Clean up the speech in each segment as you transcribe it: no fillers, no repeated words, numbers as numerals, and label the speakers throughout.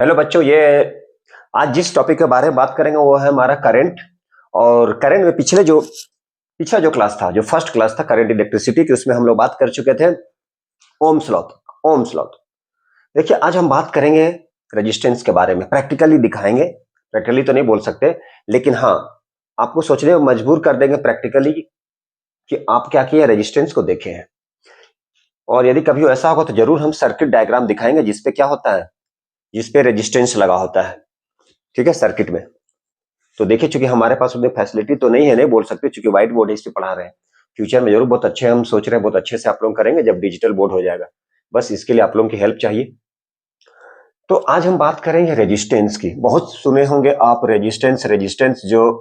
Speaker 1: Hello बच्चों, ये आज जिस टॉपिक के बारे में बात करेंगे वो है हमारा करंट। और करंट में पिछला जो क्लास था, जो फर्स्ट क्लास था करंट इलेक्ट्रिसिटी की, उसमें हम लोग बात कर चुके थे ओम्स लॉ। Ohm's law. देखिए, आज हम बात करेंगे रेजिस्टेंस के बारे में, प्रैक्टिकली दिखाएंगे। प्रैक्टिकली तो नहीं बोल सकते, लेकिन हाँ, आपको सोचने में मजबूर कर देंगे प्रैक्टिकली कि आप क्या किए, रेजिस्टेंस को देखे हैं। और यदि कभी ऐसा होगा तो जरूर हम सर्किट डायग्राम दिखाएंगे जिसपे क्या होता है, जिसपे रेजिस्टेंस लगा होता है, ठीक है, सर्किट में। तो देखिए, चूंकि हमारे पास उतनी फैसिलिटी तो नहीं है, नहीं बोल सकते, चूंकि व्हाइट बोर्ड है, इस पे पढ़ा रहे हैं। फ्यूचर में जरूर बहुत अच्छे हम सोच रहे हैं, बहुत अच्छे से आप लोग करेंगे जब डिजिटल बोर्ड हो जाएगा। बस इसके लिए आप लोगों की हेल्प चाहिए। तो आज हम बात करेंगे रेजिस्टेंस की। बहुत सुने होंगे आप रेजिस्टेंस रेजिस्टेंस, जो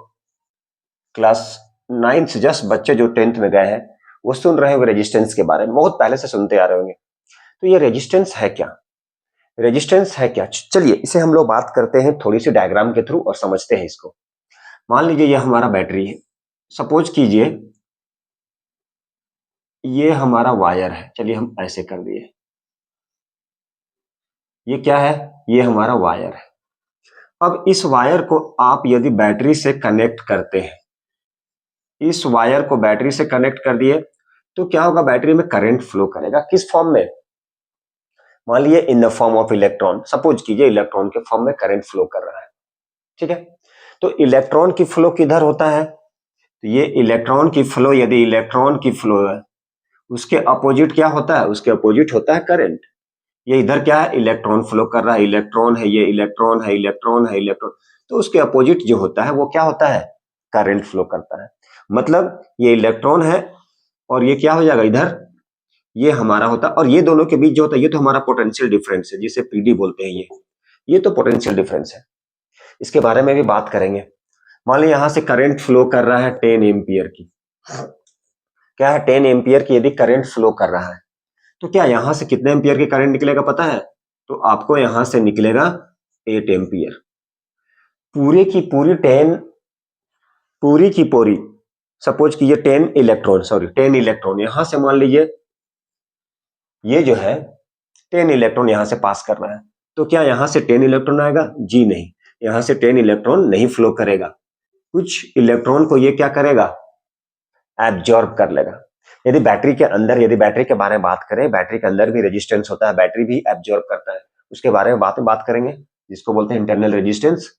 Speaker 1: क्लास 9 से जस्ट बच्चे जो 10th में गए हैं वो सुन रहे होंगे रेजिस्टेंस के बारे में, बहुत पहले से सुनते आ रहे होंगे। तो ये रेजिस्टेंस है क्या, रेजिस्टेंस है क्या? चलिए इसे हम लोग बात करते हैं थोड़ी सी डायग्राम के थ्रू और समझते हैं इसको। मान लीजिए ये हमारा बैटरी है, सपोज कीजिए ये हमारा वायर है। चलिए हम ऐसे कर दिए, ये क्या है, ये हमारा वायर है। अब इस वायर को आप यदि बैटरी से कनेक्ट करते हैं, इस वायर को बैटरी से कनेक्ट कर दिए, तो क्या होगा, बैटरी में करंट फ्लो करेगा। किस फॉर्म में? मान लीजिए in the form of electron, suppose कीजिए इलेक्ट्रॉन के फॉर्म में करंट फ्लो कर रहा है, ठीक है। तो इलेक्ट्रॉन की फ्लो किधर होता है? तो ये इलेक्ट्रॉन की फ्लो, यदि इलेक्ट्रॉन की फ्लो है, उसके अपोजिट क्या होता है? उसके अपोजिट होता है करंट। ये इधर क्या है, इलेक्ट्रॉन फ्लो कर रहा है, इलेक्ट्रॉन है, ये इलेक्ट्रॉन है, इलेक्ट्रॉन है, इलेक्ट्रॉन। तो उसके अपोजिट जो होता है वो क्या होता है, करंट फ्लो करता है। मतलब ये इलेक्ट्रॉन है और ये क्या हो जाएगा इधर, ये हमारा होता है। और ये दोनों के बीच जो होता है, ये तो हमारा पोटेंशियल डिफरेंस है, जिसे पीडी बोलते हैं। ये तो पोटेंशियल डिफरेंस है, इसके बारे में भी बात करेंगे। मान लीजिए यहां से करंट फ्लो कर रहा है 10 एम्पियर की, क्या है, 10 एम्पियर की यदि करंट फ्लो कर रहा है, तो क्या यहां से कितने एम्पियर की करंट निकलेगा पता है? तो आपको यहां से निकलेगा 8 एम्पियर। पूरी की पूरी 10, पूरी की पूरी, सपोज कीजिए 10 इलेक्ट्रॉन यहां से, मान लीजिए ये जो है 10 इलेक्ट्रॉन यहां से पास कर रहा है, तो क्या यहां से 10 इलेक्ट्रॉन आएगा? जी नहीं, यहां से 10 इलेक्ट्रॉन नहीं फ्लो करेगा। कुछ इलेक्ट्रॉन को ये क्या करेगा, एब्जॉर्ब कर लेगा। यदि बैटरी के अंदर, यदि बैटरी के बारे में बात करें, बैटरी के अंदर भी रेजिस्टेंस होता है, बैटरी भी एब्जॉर्ब करता है, उसके बारे में बात करेंगे, जिसको बोलते हैं इंटरनल रेजिस्टेंस।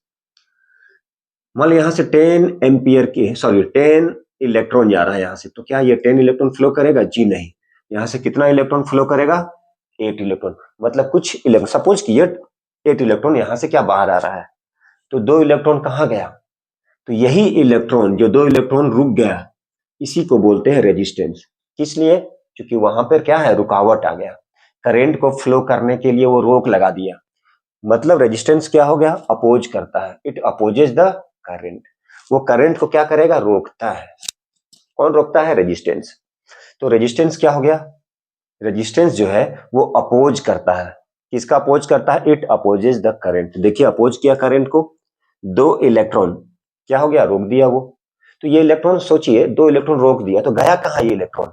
Speaker 1: मान लीजिए यहां से 10 एम्पियर की, सॉरी 10 इलेक्ट्रॉन जा रहा है यहां से, तो क्या ये 10 इलेक्ट्रॉन फ्लो करेगा? जी नहीं, यहां से कितना इलेक्ट्रॉन फ्लो करेगा? 8 इलेक्ट्रॉन। मतलब कुछ इलेक्ट्रॉन, सपोज कीजिए 8 इलेक्ट्रॉन यहां से क्या बाहर आ रहा है, तो 2 इलेक्ट्रॉन कहां गया? तो यही इलेक्ट्रॉन, जो 2 इलेक्ट्रॉन रुक गया, इसी को बोलते हैं रेजिस्टेंस। किस लिए? क्योंकि वहां पर क्या है, रुकावट आ गया, करंट को फ्लो करने के लिए वो रोक लगा दिया। मतलब रेजिस्टेंस क्या हो गया, अपोज करता है, इट अपोजेज द करंट। वो करंट को क्या करेगा, रोकता है। कौन रोकता है? रेजिस्टेंस। तो रेजिस्टेंस क्या हो गया, रेजिस्टेंस जो है वो अपोज करता है। किसका अपोज करता है? It opposes the current. देखिए अपोज किया करंट को, 2 इलेक्ट्रॉन क्या हो गया, रोक दिया वो। तो ये इलेक्ट्रॉन, सोचिए 2 इलेक्ट्रॉन रोक दिया, तो गया कहां ये इलेक्ट्रॉन?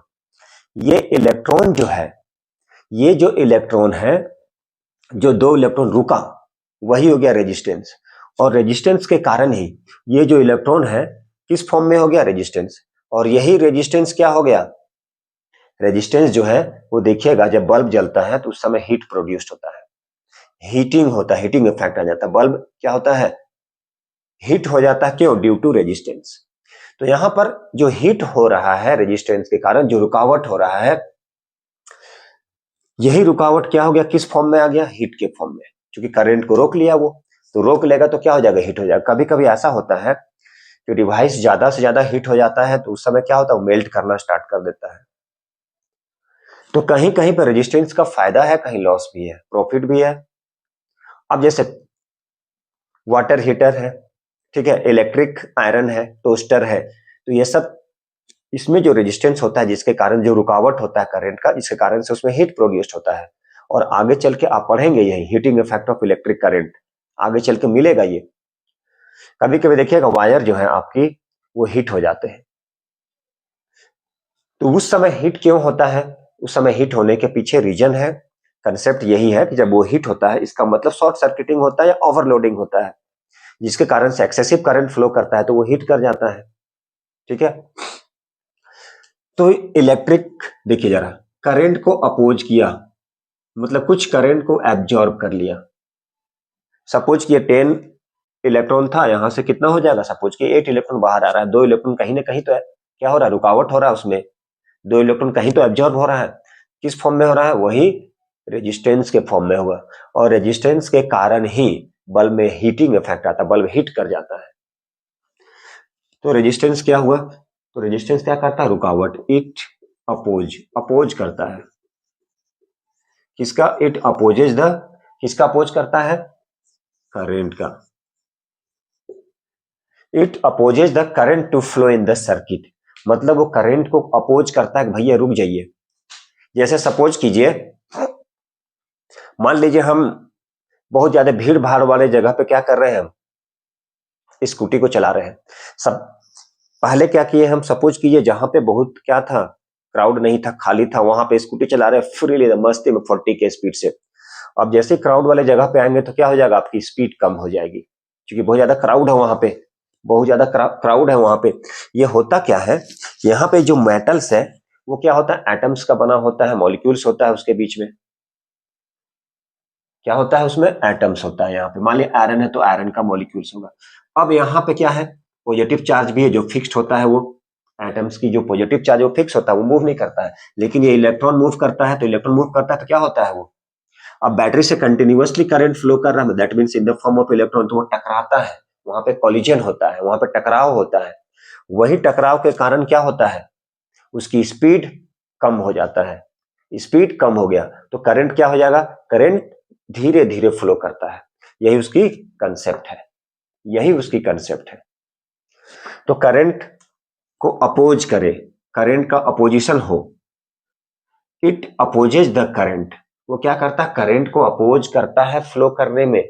Speaker 1: ये इलेक्ट्रॉन जो है, ये जो इलेक्ट्रॉन है, जो 2 इलेक्ट्रॉन रुका, वही हो गया रेजिस्टेंस। और रेजिस्टेंस के कारण ही ये जो इलेक्ट्रॉन है किस फॉर्म में हो गया, रेजिस्टेंस। और यही रेजिस्टेंस क्या हो गया, रेजिस्टेंस जो है वो देखिएगा, जब बल्ब जलता है तो उस समय हीट प्रोड्यूस्ड होता है, हीटिंग होता है, हीटिंग इफेक्ट आ जाता है, बल्ब क्या होता है, हीट हो जाता है। क्यों? Due to resistance. तो यहां पर जो हीट हो रहा है रेजिस्टेंस के कारण, जो रुकावट हो रहा है, यही रुकावट क्या हो गया, किस फॉर्म में आ गया, हीट के फॉर्म में। क्योंकि करंट को रोक लिया वो, तो रोक लेगा तो क्या हो जाएगा, हीट हो जाएगा। कभी कभी ऐसा होता है कि डिवाइस ज्यादा से ज्यादा हीट हो जाता है, तो उस समय क्या होता है, वो मेल्ट करना स्टार्ट कर देता है। तो कहीं कहीं पर रेजिस्टेंस का फायदा है, कहीं लॉस भी है, प्रॉफिट भी है। अब जैसे वाटर हीटर है, ठीक है, इलेक्ट्रिक आयरन है, टोस्टर है, तो ये सब, इसमें जो रेजिस्टेंस होता है, जिसके कारण जो रुकावट होता है करंट का, जिसके कारण से उसमें हीट प्रोड्यूस्ड होता है। और आगे चल के आप पढ़ेंगे यही heating effect of electric current, आगे चल के मिलेगा ये। कभी कभी देखिएगा वायर जो है आपकी, वो हीट हो जाते हैं। तो उस समय हीट क्यों होता है? उस समय हीट होने के पीछे रीजन है, कंसेप्ट यही है कि जब वो हीट होता है इसका मतलब शॉर्ट सर्किटिंग होता है या ओवरलोडिंग होता है, जिसके कारण से एक्सेसिव करंट फ्लो करता है तो वो हीट कर जाता है। ठीक है, तो इलेक्ट्रिक देखिए जरा, करंट को अपोज किया मतलब कुछ करंट को एब्जॉर्ब कर लिया। सपोज कि ये 10 इलेक्ट्रॉन था, यहां से कितना हो जाएगा, सपोज कि 8 इलेक्ट्रॉन बाहर आ रहा है, 2 इलेक्ट्रॉन कहीं ना कहीं तो है, क्या हो रहा है, रुकावट हो रहा है उसमें, 2 इलेक्ट्रॉन कहीं तो एब्जॉर्ब हो रहा है। किस फॉर्म में हो रहा है, वही रेजिस्टेंस के फॉर्म में होगा, और रेजिस्टेंस के कारण ही बल्ब में हीटिंग इफेक्ट आता है, बल्ब हीट कर जाता है। तो रेजिस्टेंस क्या हुआ, तो रेजिस्टेंस क्या करता है, रुकावट, इट अपोज करता है, किसका, इट अपोजेज द, किसका अपोज करता है, करंट का। It opposes the current to flow in the circuit, मतलब वो करंट को अपोज करता है कि भैया रुक जाइए। जैसे सपोज कीजिए, मान लीजिए हम बहुत ज्यादा भीड़ भाड़ वाले जगह पे क्या कर रहे हैं, हम स्कूटी को चला रहे हैं। सब पहले क्या किए हम, सपोज कीजिए जहां पे बहुत क्या था, क्राउड नहीं था, खाली था, वहां पे स्कूटी चला रहे हैं फ्रीली मस्ती में 40 के स्पीड से। अब जैसे क्राउड वाले जगह पे आएंगे तो क्या हो जाएगा, आपकी स्पीड कम हो जाएगी, क्योंकि बहुत ज्यादा क्राउड है वहां पे, बहुत ज्यादा क्राउड है वहां पे। ये होता क्या है, यहाँ पे जो मेटल्स है वो क्या होता है, एटम्स का बना होता है, मॉलिक्यूल्स होता है उसके बीच में, क्या होता है उसमें, एटम्स होता है। यहाँ पे मान लिया आयरन है तो आयरन का मॉलिक्यूल्स होगा। अब यहाँ पे क्या है, पॉजिटिव चार्ज भी है जो फिक्स्ड होता है, वो एटम्स की जो पॉजिटिव चार्ज है वो फिक्स होता है, वो मूव नहीं करता है। लेकिन ये इलेक्ट्रॉन मूव करता है, तो इलेक्ट्रॉन मूव करता है तो क्या होता है वो, अब बैटरी से कंटिन्यूअसली करंट फ्लो कर रहा है, that means in the form of electron, तो वो टकराता है, वहां पे कॉलिजन होता है, वहां पे टकराव होता है। वही टकराव के कारण क्या होता है, उसकी स्पीड कम हो जाता है, स्पीड कम हो गया तो करंट क्या हो जाएगा, करंट धीरे धीरे फ्लो करता है। यही उसकी कंसेप्ट है, यही उसकी कंसेप्ट है। तो करंट को अपोज करे, करंट का अपोजिशन हो, इट अपोजेज द करंट, वो क्या करता है, करंट को अपोज करता है फ्लो करने में,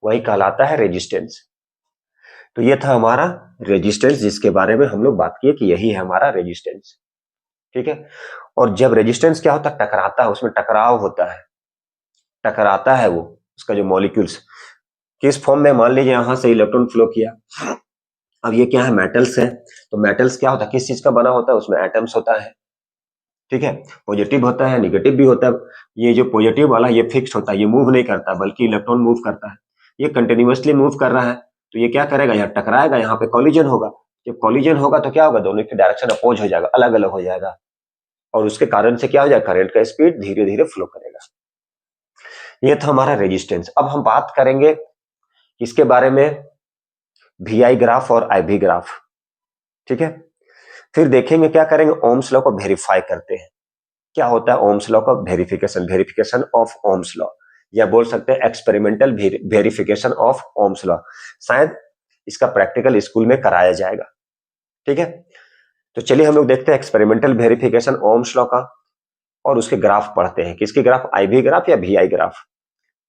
Speaker 1: वही कहलाता है रेजिस्टेंस। तो ये था हमारा रेजिस्टेंस, जिसके बारे में हम लोग बात किए कि यही है हमारा रेजिस्टेंस। ठीक है, और जब रेजिस्टेंस क्या होता है, टकराता है, उसमें टकराव होता है, टकराता है वो, उसका जो मॉलिक्यूल्स किस फॉर्म में, मान लीजिए यहां से इलेक्ट्रॉन फ्लो किया, अब ये क्या है, मेटल्स है, तो मेटल्स क्या होता है, किस चीज का बना होता है, उसमें एटम्स होता है। ठीक है, पॉजिटिव होता है, निगेटिव भी होता है। ये जो पॉजिटिव वाला ये फिक्स होता है, ये मूव नहीं करता, बल्कि इलेक्ट्रॉन मूव करता है, ये कंटिन्यूअसली मूव कर रहा है। तो ये क्या करेगा, यहाँ टकराएगा, यहाँ पे कॉलिजन होगा, जब कॉलिजन होगा तो क्या होगा, दोनों की डायरेक्शन अपोज हो जाएगा, अलग अलग हो जाएगा, और उसके कारण से क्या हो जाएगा, करंट का स्पीड धीरे धीरे फ्लो करेगा। ये था हमारा रेजिस्टेंस। अब हम बात करेंगे इसके बारे में, वी आई ग्राफ और आई वी ग्राफ। ठीक है, फिर देखेंगे क्या करेंगे, ओम्स लॉ को वेरीफाई करते हैं। क्या होता है ओम्स लॉ का verification, verification of Ohm's law, या बोल सकते हैं experimental verification of Ohm's law. शायद इसका प्रैक्टिकल स्कूल में कराया जाएगा। ठीक है, तो चलिए हम लोग देखते हैं एक्सपेरिमेंटल वेरिफिकेशन ओम्स लॉ का, और उसके ग्राफ पढ़ते हैं, किसके ग्राफ, आईवी ग्राफ या वी आई ग्राफ।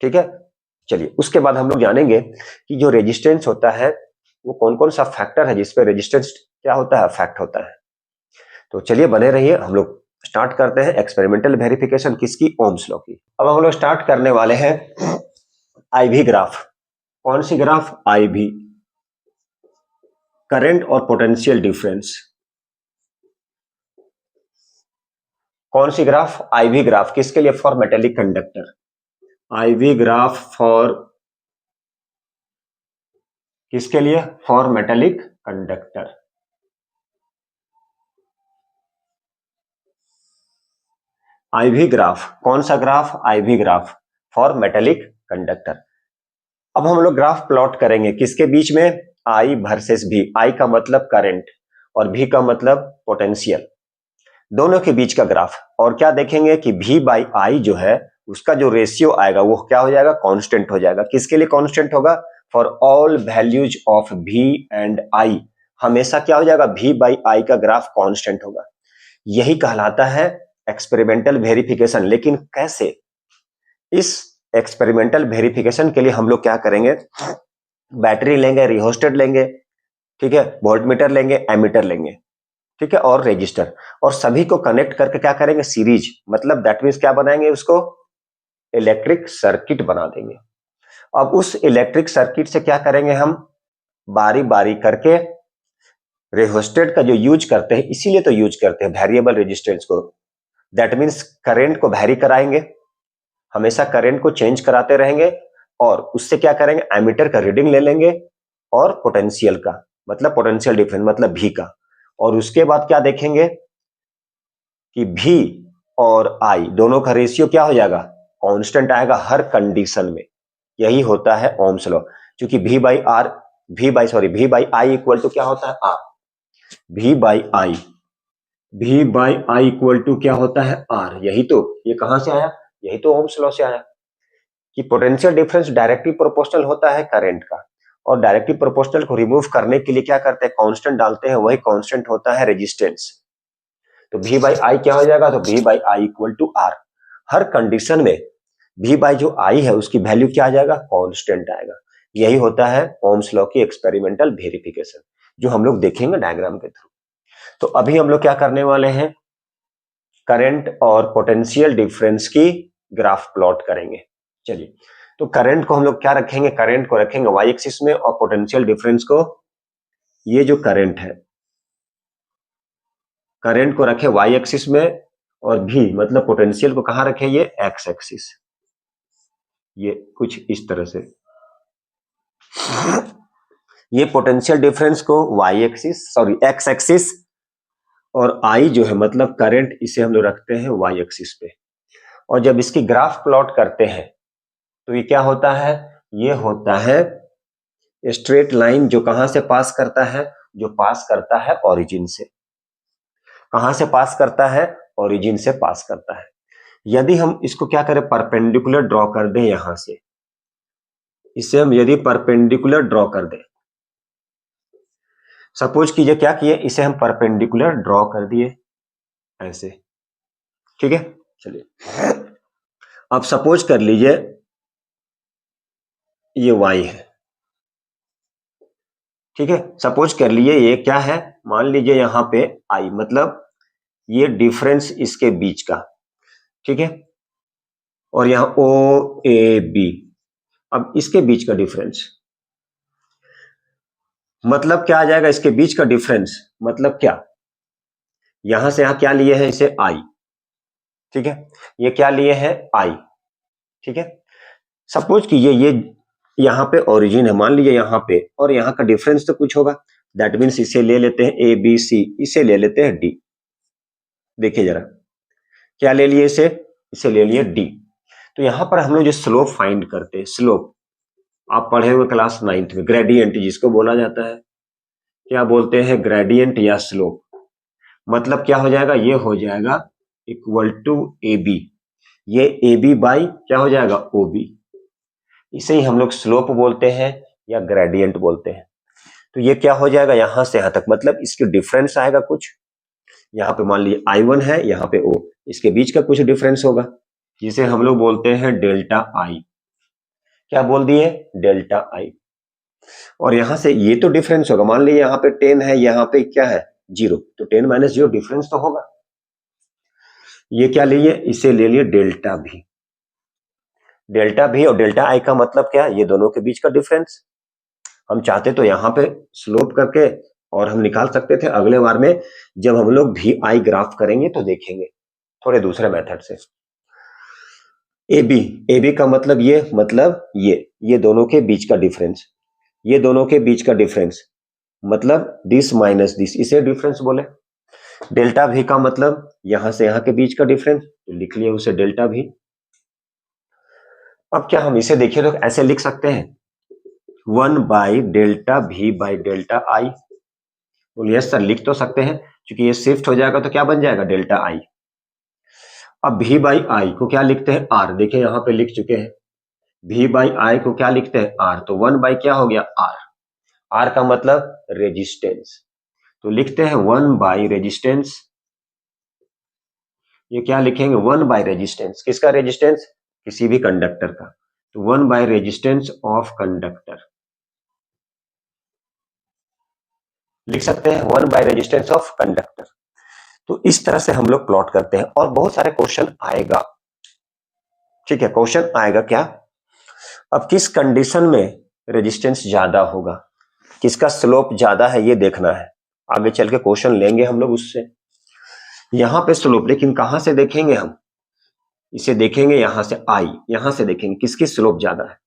Speaker 1: ठीक है, चलिए उसके बाद हम लोग जानेंगे कि जो रेजिस्टेंस होता है वो कौन कौन सा फैक्टर है जिसपे रेजिस्टेंस क्या होता है, अफेक्ट होता है। तो चलिए बने रहिए, हम लोग स्टार्ट करते हैं एक्सपेरिमेंटल वेरिफिकेशन किसकी, ओम्स लॉ की। अब हम लोग स्टार्ट करने वाले हैं आईवी ग्राफ। कौन सी ग्राफ, आईवी, करंट और पोटेंशियल डिफरेंस। कौन सी ग्राफ, आईवी ग्राफ, किसके लिए, for metallic conductor. IV graph for किसके लिए, for metallic conductor. IV graph, कौन सा graph, IV graph for metallic conductor. अब हम लोग ग्राफ प्लॉट करेंगे किसके बीच में, आई वर्सेस भी, आई का मतलब करंट और भी का मतलब पोटेंशियल, दोनों के बीच का ग्राफ। और क्या देखेंगे कि भी बाई आई जो है उसका जो रेशियो आएगा वो क्या हो जाएगा, कांस्टेंट हो जाएगा। किसके लिए कांस्टेंट होगा, फॉर ऑल वैल्यूज ऑफ भी एंड आई, हमेशा क्या हो जाएगा, भी बाई आई का ग्राफ कांस्टेंट होगा। यही कहलाता है एक्सपेरिमेंटल वेरिफिकेशन। लेकिन कैसे, इस एक्सपेरिमेंटल वेरिफिकेशन के लिए हम लोग क्या करेंगे, बैटरी लेंगे, रिहोस्टेट लेंगे, ठीक है, वोल्टमीटर लेंगे, एमीटर लेंगे, ठीक है, और रजिस्टर, और सभी को कनेक्ट करके क्या करेंगे, सीरीज, मतलब दैट मींस क्या बनाएंगे उसको, इलेक्ट्रिक सर्किट बना देंगे। अब उस इलेक्ट्रिक सर्किट से क्या करेंगे हम, बारी बारी करके रेहोस्टेट का जो यूज करते हैं, इसीलिए तो यूज करते हैं वेरिएबल रेजिस्टेंस को। दैट मीन्स करंट को वैरी कराएंगे, हमेशा करंट को चेंज कराते रहेंगे, और उससे क्या करेंगे, एमीटर का रीडिंग ले लेंगे और पोटेंशियल का मतलब पोटेंशियल डिफरेंस मतलब भी का, और उसके बाद क्या देखेंगे कि भी और आई दोनों का रेशियो क्या हो जाएगा, कांस्टेंट आएगा हर कंडीशन में। यही होता है ओम्स लॉ, क्योंकि भी बाई आई इक्वल टू क्या होता है, आर। भी बाई आई इक्वल टू क्या होता है, आर। यही तो, ये कहां से आया, यही तो ओम्स लॉ से आया कि पोटेंशियल डिफरेंस डायरेक्टली प्रोपोर्शनल होता है करंट का, और डायरेक्टली प्रोपोर्शनल को रिमूव करने के लिए क्या करते हैं, कांस्टेंट डालते हैं, वही कांस्टेंट होता है रेजिस्टेंस। तो भी बाई आई क्या हो जाएगा, तो भी by I equal to R. हर कंडीशन में भी बाई जो आई है उसकी वैल्यू क्या आ जाएगा, कांस्टेंट आएगा। यही होता है ओम्स लॉ की एक्सपेरिमेंटल वेरिफिकेशन, जो हम लोग देखेंगे डायग्राम के थ्रू। तो अभी हम लोग क्या करने वाले हैं, करंट और पोटेंशियल डिफरेंस की ग्राफ प्लॉट करेंगे। चलिए, तो करंट को हम लोग क्या रखेंगे, करंट को रखेंगे वाई एक्सिस में, और पोटेंशियल डिफरेंस को, ये जो करंट है, करंट को रखे वाई एक्सिस में, और भी मतलब पोटेंशियल को कहां रखे, ये एक्स एक्सिस, ये कुछ इस तरह से। ये पोटेंशियल डिफरेंस को Y axis, sorry X axis, और आई जो है मतलब करंट, इसे हम लोग रखते हैं वाई एक्सिस पे। और जब इसकी ग्राफ प्लॉट करते हैं तो ये क्या होता है, ये होता है स्ट्रेट लाइन, जो कहां से पास करता है, जो पास करता है ओरिजिन से। कहां से पास करता है, ओरिजिन से पास करता है। यदि हम इसको क्या करें, परपेंडिकुलर ड्रॉ कर दें यहां से, इसे हम यदि परपेंडिकुलर ड्रॉ कर दें, सपोज कीजिए क्या किए, इसे हम परपेंडिकुलर ड्रॉ कर दिए ऐसे, ठीक है। चलिए, अब सपोज कर लीजिए ये y है, ठीक है। सपोज कर लीजिए ये क्या है, मान लीजिए यहां पे i मतलब ये डिफरेंस इसके बीच का, ठीक है, और यहां ओ ए बी, अब इसके बीच का डिफरेंस मतलब क्या आ जाएगा, इसके बीच का डिफरेंस मतलब क्या, यहां से यहां क्या लिए हैं, इसे i, ठीक है, ये क्या लिए हैं i, ठीक है। सपोज कीजिए ये यहाँ पे ओरिजिन है, मान लीजिए यहाँ पे, और यहाँ का डिफरेंस तो कुछ होगा, दैट मीन्स इसे ले लेते हैं ए बी सी, इसे ले लेते हैं डी। देखिए जरा, क्या ले लिए इसे ले लिए डी। तो यहाँ पर हम लोग जो स्लोप फाइंड करते हैं, स्लोप आप पढ़े हुए क्लास 9th में, ग्रेडियंट जिसको बोला जाता है, क्या बोलते हैं, ग्रेडियंट या स्लोप। मतलब क्या हो जाएगा, ये हो जाएगा इक्वल टू ए बी, ये ए बी बाई क्या हो जाएगा, ओ बी। इसे ही हम लोग स्लोप बोलते हैं या ग्रेडियंट बोलते हैं। तो ये क्या हो जाएगा, यहां से यहां तक मतलब इसके डिफरेंस आएगा कुछ, यहाँ पे मान लीजिए I1 है, यहाँ पे O, इसके बीच का कुछ डिफरेंस होगा, जिसे हम लोग बोलते हैं डेल्टा आई। क्या बोल दिए, डेल्टा आई। और यहां से ये तो डिफरेंस होगा, मान लीजिए यहाँ पे 10 है, यहाँ पे क्या है 0, तो 10 माइनस 0 डिफरेंस तो होगा। ये क्या लिए, इसे ले लिए डेल्टा भी। डेल्टा भी और डेल्टा आई का मतलब क्या है, ये दोनों के बीच का डिफरेंस। हम चाहते तो यहाँ पे स्लोप करके और हम निकाल सकते थे, अगले बार में जब हम लोग भी आई ग्राफ करेंगे तो देखेंगे थोड़े दूसरे मेथड से। ए बी का मतलब ये दोनों के बीच का डिफरेंस, ये दोनों के बीच का डिफरेंस मतलब दिस माइनस दिस, इसे डिफरेंस बोले। डेल्टा भी का मतलब यहां से यहां के बीच का डिफरेंस, तो लिख लिए उसे डेल्टा भी। अब क्या हम इसे देखिए तो ऐसे लिख सकते हैं, 1 बाई डेल्टा भी बाई डेल्टा आई। बोलिए यस सर, लिख तो सकते हैं, क्योंकि ये शिफ्ट हो जाएगा तो क्या बन जाएगा, डेल्टा आई। अब भी बाई आई को क्या लिखते हैं, आर। देखिए यहां पे लिख चुके हैं, भी बाई आई को क्या लिखते हैं, आर। तो 1 बाई क्या हो गया, आर। आर का मतलब रेजिस्टेंस, तो लिखते हैं 1 बाई रेजिस्टेंस। ये क्या लिखेंगे, 1 बाई रेजिस्टेंस, किसका रेजिस्टेंस, किसी भी कंडक्टर का। तो 1 बाई रेजिस्टेंस ऑफ कंडक्टर लिख सकते हैं, 1 बाई रेजिस्टेंस ऑफ कंडक्टर। तो इस तरह से हम लोग प्लॉट करते हैं, और बहुत सारे क्वेश्चन आएगा, ठीक है, क्वेश्चन आएगा क्या, अब किस कंडीशन में रेजिस्टेंस ज्यादा होगा, किसका स्लोप ज्यादा है ये देखना है। आगे चल के क्वेश्चन लेंगे हम लोग उससे। यहां पे स्लोप, लेकिन कहां से देखेंगे हम, इसे देखेंगे यहां से, आई यहां से देखेंगे किसकी स्लोप ज्यादा है।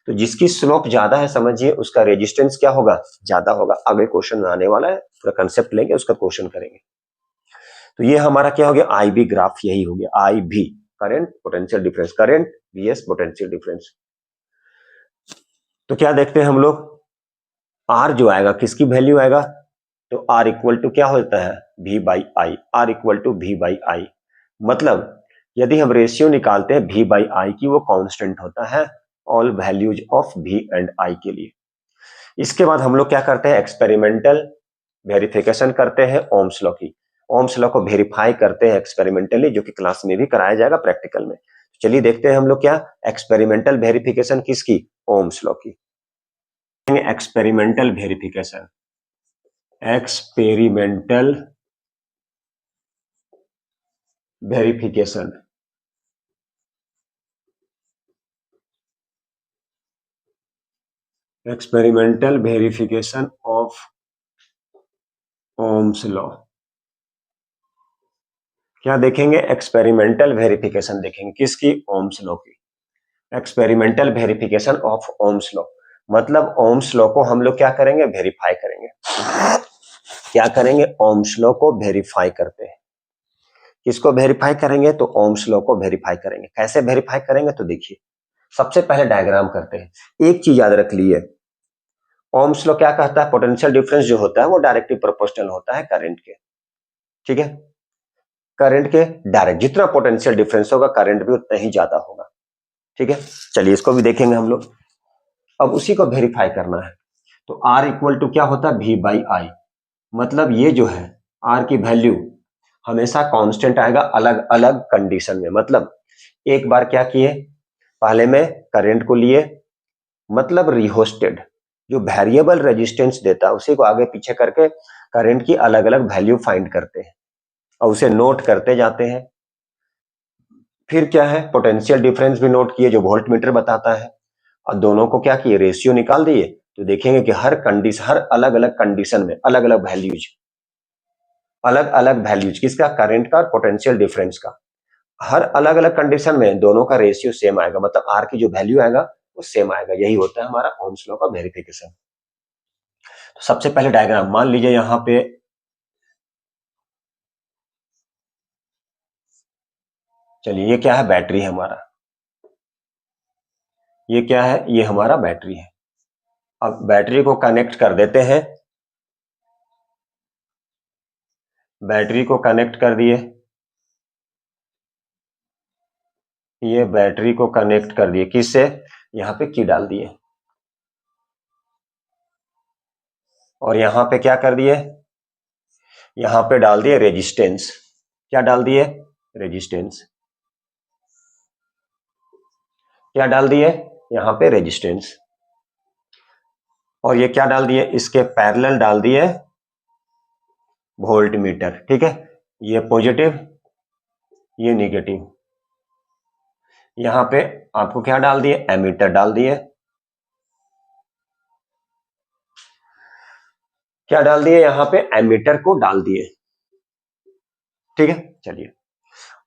Speaker 1: तो जिसकी स्लोप ज्यादा है समझिए उसका रेजिस्टेंस क्या होगा, ज्यादा होगा। आगे क्वेश्चन आने वाला है, पूरा कंसेप्ट लेंगे उसका क्वेश्चन करेंगे। तो ये हमारा क्या हो गया, आई बी ग्राफ, यही हो गया आई भी, current potential difference, current VS potential difference. तो क्या देखते हैं हम लोग, आर जो आएगा किसकी वैल्यू आएगा, तो आर इक्वल टू क्या होता है, V by I, R equal to V by I. मतलब यदि हम रेशियो निकालते हैं वी बाई आई की, वो कांस्टेंट होता है all values of V and I के लिए। इसके बाद हम लोग क्या करते हैं, एक्सपेरिमेंटल वेरिफिकेशन करते हैं ओम्स लॉ की, ओम्स लॉ को वेरीफाई करते हैं एक्सपेरिमेंटली, जो कि क्लास में भी कराया जाएगा प्रैक्टिकल में। चलिए देखते हैं हम लोग क्या, एक्सपेरिमेंटल वेरिफिकेशन किसकी, ओम्स लॉ की। Experimental verification, experimental verification, experimental verification of Ohm's law. क्या देखेंगे, एक्सपेरिमेंटल वेरिफिकेशन देखेंगे किसकी, ओम्स लॉ की। Experimental verification of Ohm's law, मतलब ओम्स लॉ को हम लोग क्या करेंगे, वेरीफाई करेंगे। क्या करेंगे, ओम्स लॉ को वेरीफाई करते हैं। किसको वेरीफाई करेंगे, तो ओम्स लॉ को वेरीफाई करेंगे। कैसे वेरीफाई करेंगे, तो देखिए सबसे पहले डायग्राम करते हैं। एक चीज याद रख लीजिए, ओम्स लॉ क्या कहता है, पोटेंशियल डिफरेंस जो होता है वो डायरेक्टली प्रोपोर्शनल होता है करंट के। ठीक है, करंट के डायरेक्ट, जितना पोटेंशियल डिफरेंस होगा करंट भी उतना ही ज्यादा होगा। ठीक है, चलिए इसको भी देखेंगे हम लोग। अब उसी को वेरीफाई करना है। तो R इक्वल टू क्या होता है, V बाई आई। मतलब ये जो है R की वैल्यू हमेशा कांस्टेंट आएगा अलग अलग कंडीशन में। मतलब एक बार क्या किए, पहले में करंट को लिए, मतलब रिहोस्टेड जो वेरिएबल रेजिस्टेंस देता है उसी को आगे पीछे करके करंट की अलग अलग वैल्यू फाइंड करते हैं और उसे नोट करते जाते हैं। फिर क्या है, पोटेंशियल डिफरेंस भी नोट किए जो वोल्ट मीटर बताता है, और दोनों को क्या किए, रेशियो निकाल दिए। तो देखेंगे कि हर कंडीशन, हर अलग अलग कंडीशन में अलग अलग वैल्यूज किसका, करंट का और पोटेंशियल डिफरेंस का। हर अलग अलग कंडीशन में दोनों का रेशियो सेम आएगा, मतलब आर की जो वैल्यू आएगा वो सेम आएगा। यही होता है हमारा ओम्स लॉ का वेरिफिकेशन। तो सबसे पहले डायग्राम मान लीजिए, यहाँ पे चलिए ये क्या है, बैटरी है हमारा, ये क्या है, ये हमारा बैटरी है। अब बैटरी को कनेक्ट कर देते हैं, बैटरी को कनेक्ट कर दिए, ये बैटरी को कनेक्ट कर दिए किससे, यहाँ पे की डाल दिए, और यहाँ पे क्या कर दिए, यहाँ पे डाल दिए रेजिस्टेंस। क्या डाल दिए, रेजिस्टेंस। क्या डाल दिए, यहाँ पे रेजिस्टेंस। और ये क्या डाल दिए, इसके पैरेलल डाल दिए वोल्ट मीटर। ठीक है, ये पॉजिटिव ये नेगेटिव। यहाँ पे आपको क्या डाल दिए, एमीटर डाल दिए। क्या डाल दिए, यहाँ पे एमीटर को डाल दिए। ठीक है, चलिए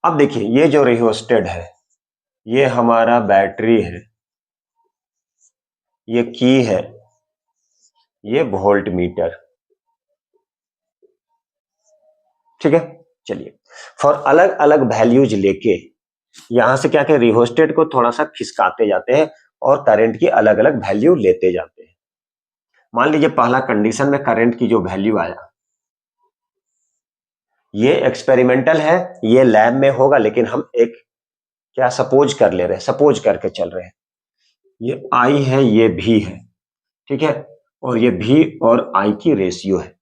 Speaker 1: अब देखिए, ये जो रियोस्टेट है ये हमारा बैटरी है, ये की है, ये वोल्ट मीटर। ठीक है, चलिए फॉर अलग अलग वैल्यूज लेके यहां से क्या करें, रिहोस्टेट को थोड़ा सा खिसकाते जाते हैं और करंट की अलग अलग वैल्यू लेते जाते हैं। मान लीजिए पहला कंडीशन में करंट की जो वैल्यू आया, ये एक्सपेरिमेंटल है, ये लैब में होगा, लेकिन हम एक क्या सपोज कर ले रहे हैं, सपोज करके चल रहे हैं। ये आई है, ये भी है। ठीक है, और ये भी और आई की रेशियो है।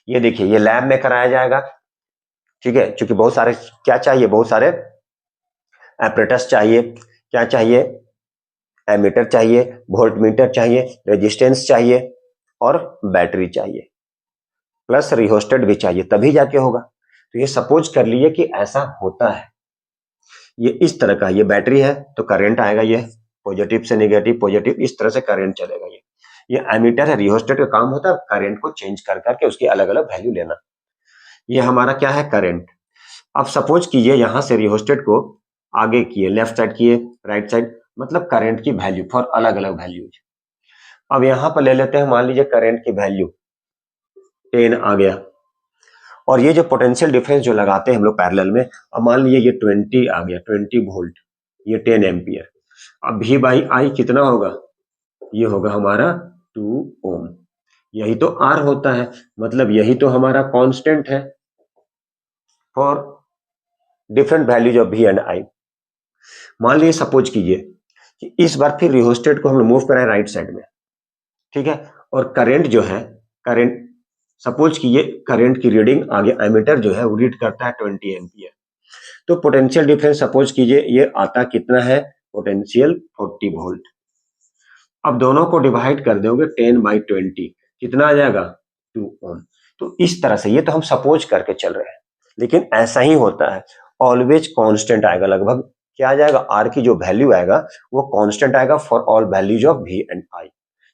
Speaker 1: ये देखिए ये लैब में कराया जाएगा। ठीक है, क्योंकि बहुत सारे क्या चाहिए, बहुत सारे एपरेटस चाहिए, क्या चाहिए, एमीटर चाहिए, वोल्ट मीटर चाहिए, रेजिस्टेंस चाहिए और बैटरी चाहिए, प्लस रिहोस्टेट भी चाहिए, तभी जाके होगा। तो ये सपोज कर लीजिए कि ऐसा होता है। ये इस तरह का, ये बैटरी है तो करंट आएगा, ये पॉजिटिव से नेगेटिव, पॉजिटिव, इस तरह से करंट चलेगा। ये एमीटर है, रियोस्टेट का काम होता है करंट को चेंज कर करके उसकी अलग अलग वैल्यू लेना। ये हमारा क्या है, करंट। अब सपोज कीजिए यहां से रियोस्टेट को आगे किए, लेफ्ट साइड किए, राइट साइड, मतलब करंट की वैल्यू फॉर अलग अलग वैल्यूज। अब यहां पर ले लेते हैं, मान लीजिए करंट की वैल्यू 10 आ गया, और ये जो पोटेंशियल डिफरेंस जो लगाते हैं हम लोग पैरेलल में, अब मान लीजिए ये 20 आ गया, 20 वोल्ट, ये 10 एम्पियर। अब V बाई आई कितना होगा, ये होगा हमारा 2 ओम। यही तो R होता है, मतलब यही तो हमारा कांस्टेंट है for different values of V and I। मान लीजिए सपोज कीजिए कि इस बार फिर रियोस्टेट को हम लोग मूव कराएं राइट साइड में, ठीक है, और करंट जो है, करंट सपोज कीजिए करंट की रीडिंग आगे एमीटर जो है वो रीड करता है 20 एम्पियर। तो पोटेंशियल डिफरेंस सपोज कीजिए ये आता कितना है, पोटेंशियल 40 वोल्ट। अब दोनों को डिवाइड कर दोगे 10/20, कितना आ जाएगा, 2 ओम। तो इस तरह से, ये तो हम सपोज करके चल रहे हैं, लेकिन ऐसा ही होता है, ऑलवेज कांस्टेंट आएगा लगभग। क्या आ जाएगा, आर की जो वैल्यू आएगा वो कांस्टेंट आएगा for all values of V and I.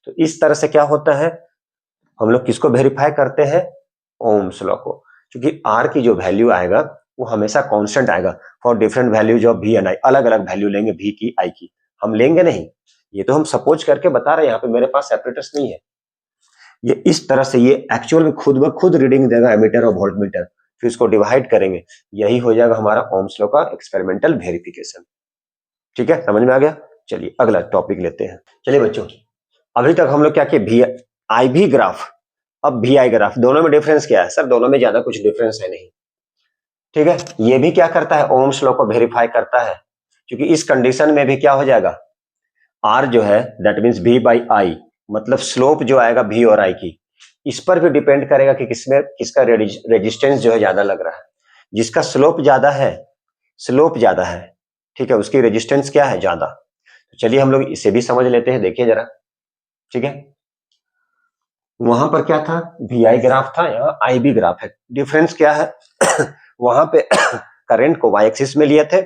Speaker 1: तो इस तरह से क्या होता है, हम लोग किसको वेरीफाई करते हैं, ओम्स लॉ को, क्योंकि आर की जो वैल्यू आएगा वो हमेशा कांस्टेंट आएगा for different values of V and I. अलग अलग वैल्यू लेंगे वी की, आई की, हम लेंगे नहीं, ये तो हम सपोज करके बता रहे हैं, यहाँ पे मेरे पास सेपरेटर्स नहीं है। ये इस तरह से ये एक्चुअल में खुद ब खुद रीडिंग देगा एमीटर और वोल्टमीटर, फिर इसको डिवाइड करेंगे, यही हो जाएगा हमारा ओम्स लॉ का एक्सपेरिमेंटल वेरिफिकेशन। ठीक है, समझ में आ गया। चलिए अगला टॉपिक लेते हैं। चलिए बच्चों, अभी तक हम लोग क्या किए, वी आई भी ग्राफ, अब वी आई ग्राफ, दोनों में डिफरेंस क्या है, सर दोनों में ज्यादा कुछ डिफरेंस है नहीं। ठीक है, ये भी क्या करता है, ओम्स लॉ को वेरीफाई करता है, क्योंकि इस कंडीशन में भी क्या हो जाएगा, आर जो है that means V by I, मतलब स्लोप जो आएगा वी और आई की, इस पर भी डिपेंड करेगा कि किसमें किसका रेजिस्टेंस जो है ज्यादा लग रहा है। जिसका स्लोप ज्यादा है, स्लोप ज्यादा है, ठीक है, उसकी रेजिस्टेंस क्या है, ज्यादा। तो चलिए हम लोग इसे भी समझ लेते हैं, देखिए जरा। ठीक है, वहां पर क्या था, वी आई ग्राफ था, यहाँ आई बी ग्राफ है। डिफरेंस क्या है वहां पे करंट को वाई एक्सिस में लिए थे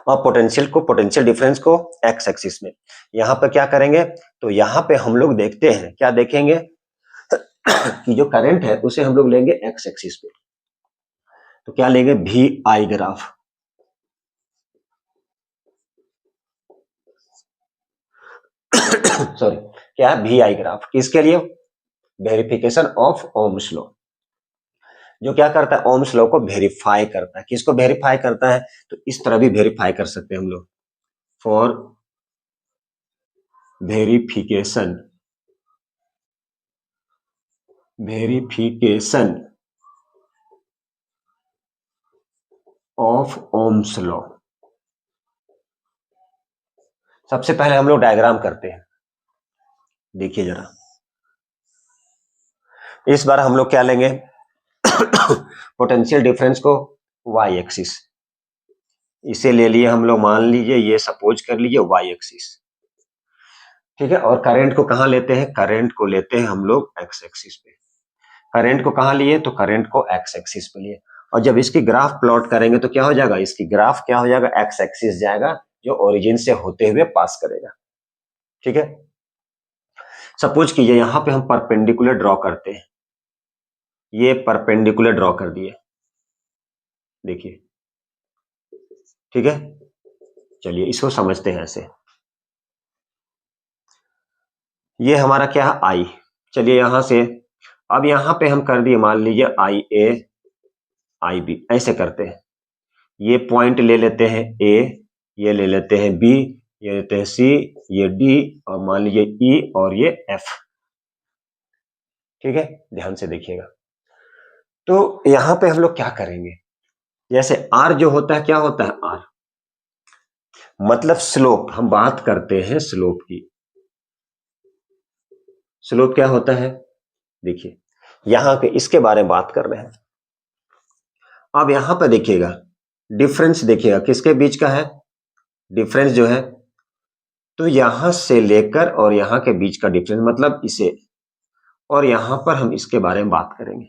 Speaker 1: और पोटेंशियल डिफरेंस को एक्स एक्सिस में। यहाँ पे क्या करेंगे, तो यहाँ पे हम लोग देखते हैं, क्या देखेंगे कि जो करंट है उसे हम लोग लेंगे एक्स एक्सिस पे, तो क्या लेंगे, वी आई ग्राफ। सॉरी, क्या है, वी आई ग्राफ, किसके लिए, वेरिफिकेशन ऑफ ओम्स लॉ, जो क्या करता है, ओम्स लॉ को वेरीफाई करता है। किसको वेरीफाई करता है, तो इस तरह भी वेरीफाई कर सकते हैं हम लोग, for verification, verification of Ohm's law. सबसे पहले हम लोग डायग्राम करते हैं, देखिए जरा। इस बार हम लोग क्या लेंगे पोटेंशियल डिफरेंस को वाई एक्सिस, इसे ले लिए हम लोग, मान लीजिए ये सपोज कर लीजिए वाई एक्सिस। ठीक है, और करंट को कहां लेते हैं, करंट को लेते हैं हम लोग एक्स एक्सिस पे। करंट को कहां लिए, तो करंट को एक्स एक्सिस पे लिए, और जब इसकी ग्राफ प्लॉट करेंगे तो क्या हो जाएगा, इसकी ग्राफ क्या हो जाएगा, एक्स एक्सिस जाएगा, जो ओरिजिन से होते हुए पास करेगा। ठीक है, सपोज कीजिए यहां पे हम परपेंडिकुलर ड्रॉ करते हैं, ये परपेंडिकुलर ड्रॉ कर दिए, देखिए। ठीक है, चलिए इसको समझते हैं ऐसे। ये हमारा क्या है, आई। चलिए यहां से, अब यहां पे हम कर दिए, मान लीजिए आई ए आई बी, ऐसे करते हैं। ये पॉइंट ले लेते हैं ए, ये ले लेते हैं बी, ये लेते हैं सी, ये डी, और मान लीजिए ई, और ये एफ। ठीक है, ध्यान से देखिएगा। तो यहां पे हम लोग क्या करेंगे, जैसे आर जो होता है, क्या होता है, आर मतलब स्लोप, हम बात करते हैं स्लोप की। स्लोप क्या होता है, देखिए यहां पे इसके बारे में बात कर रहे हैं। अब यहां पर देखिएगा, डिफरेंस देखिएगा किसके बीच का है, डिफरेंस जो है, तो यहां से लेकर और यहां के बीच का डिफरेंस, मतलब इसे, और यहां पर हम इसके बारे में बात करेंगे।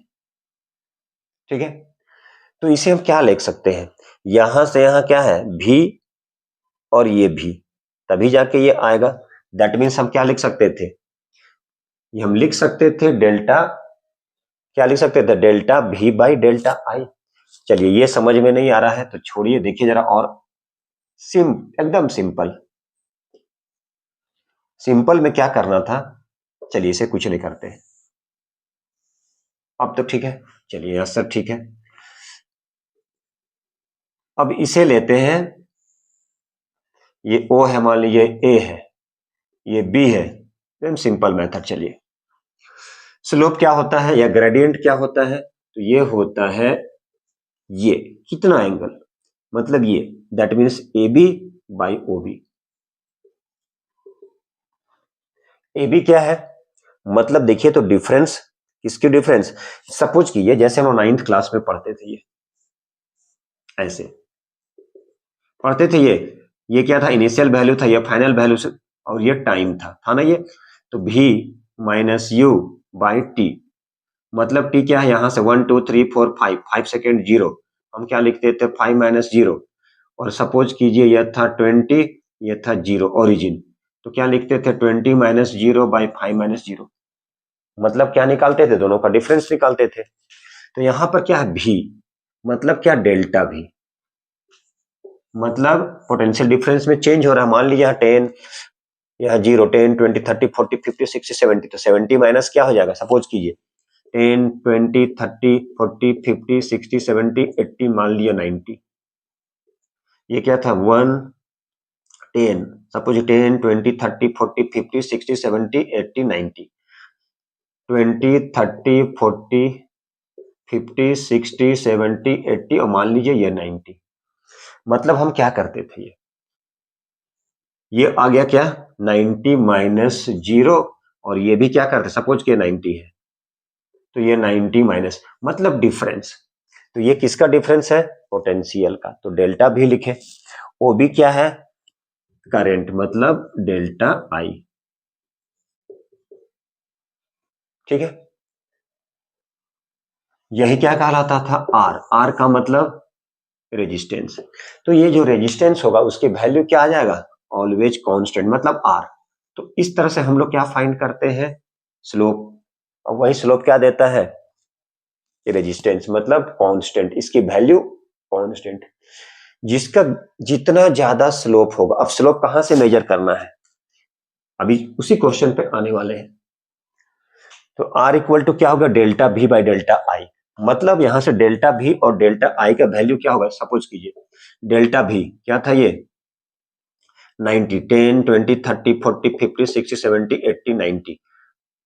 Speaker 1: ठीक है, तो इसे हम क्या लिख सकते हैं, यहां से यहां क्या है, भी और ये भी, तभी जाके ये आएगा। दैट मीन्स हम क्या लिख सकते थे, ये हम लिख सकते थे डेल्टा, क्या लिख सकते थे, डेल्टा भी बाई डेल्टा आई। चलिए ये समझ में नहीं आ रहा है तो छोड़िए, देखिए जरा और एकदम सिंपल। सिंपल में क्या करना था, चलिए इसे कुछ नहीं करते, अब तो ठीक है, चलिए यहां सब ठीक है। अब इसे लेते हैं, ये ओ है, मान लीजिए ए है, ये बी है, एकदम सिंपल मेथड। चलिए स्लोप क्या होता है या ग्रेडियंट क्या होता है, तो ये होता है ये कितना एंगल, मतलब ये, that means A B by O B. A B क्या है, मतलब देखिए तो डिफरेंस, किसकी डिफरेंस, सपोज कीजिए जैसे हम 9th क्लास में पढ़ते थे, ये ऐसे पढ़ते थे, ये क्या था, इनिशियल वैल्यू था, ये फाइनल वैल्यू से, और ये टाइम था ना ये। तो v minus you by T, मतलब टी क्या है, यहां से 1 2 3 4 5 सेकेंड जीरो, हम क्या लिखते थे 5 माइनस जीरो। और सपोज कीजिए यह था 20, यह था जीरो ओरिजिन, तो क्या लिखते थे 20 minus zero by 5 minus zero, मतलब क्या निकालते थे, दोनों का डिफरेंस निकालते थे। तो यहां पर क्या है भी, मतलब क्या डेल्टा भी, मतलब पोटेंशियल डिफरेंस में चेंज हो रहा है। मान लीजिए यहाँ 10, यहाँ 0, 10 20 30 40 50 60 70, तो 70 माइनस क्या हो जाएगा, सपोज कीजिए 10 20 30 40 50 60 70 80, मान लिया 90। ये क्या था 1 10, सपोज 10 20 30 40 50 60 70 80 90, 20 30 40 50 60 70 80, और मान लीजिए ये 90। मतलब हम क्या करते थे, ये आ गया क्या 90 माइनस जीरो, और ये भी क्या करते, सपोज के 90 है तो ये 90 माइनस, मतलब डिफरेंस। तो ये किसका डिफरेंस है, पोटेंशियल का, तो डेल्टा भी लिखे। ओ भी क्या है, करंट, मतलब डेल्टा आई, ठीक है। यही क्या कहलाता था, आर, आर का मतलब रेजिस्टेंस। तो ये जो रेजिस्टेंस होगा उसकी वैल्यू क्या आ जाएगा, ऑलवेज कांस्टेंट, मतलब आर। तो इस तरह से हम लोग क्या फाइंड करते हैं, स्लोप। अब वही स्लोप क्या देता है, रेजिस्टेंस, मतलब कांस्टेंट, इसकी वैल्यू कांस्टेंट। जिसका जितना ज्यादा स्लोप होगा, अब स्लोप कहां से मेजर करना है, अभी उसी क्वेश्चन पे आने वाले हैं। तो आर इक्वल टू क्या होगा, डेल्टा भी बाई डेल्टा आई, मतलब यहां से डेल्टा भी और डेल्टा आई का वैल्यू क्या होगा, सपोज कीजिए डेल्टा भी क्या था, ये 90, 10 20 30 40 50 60 70 80 90,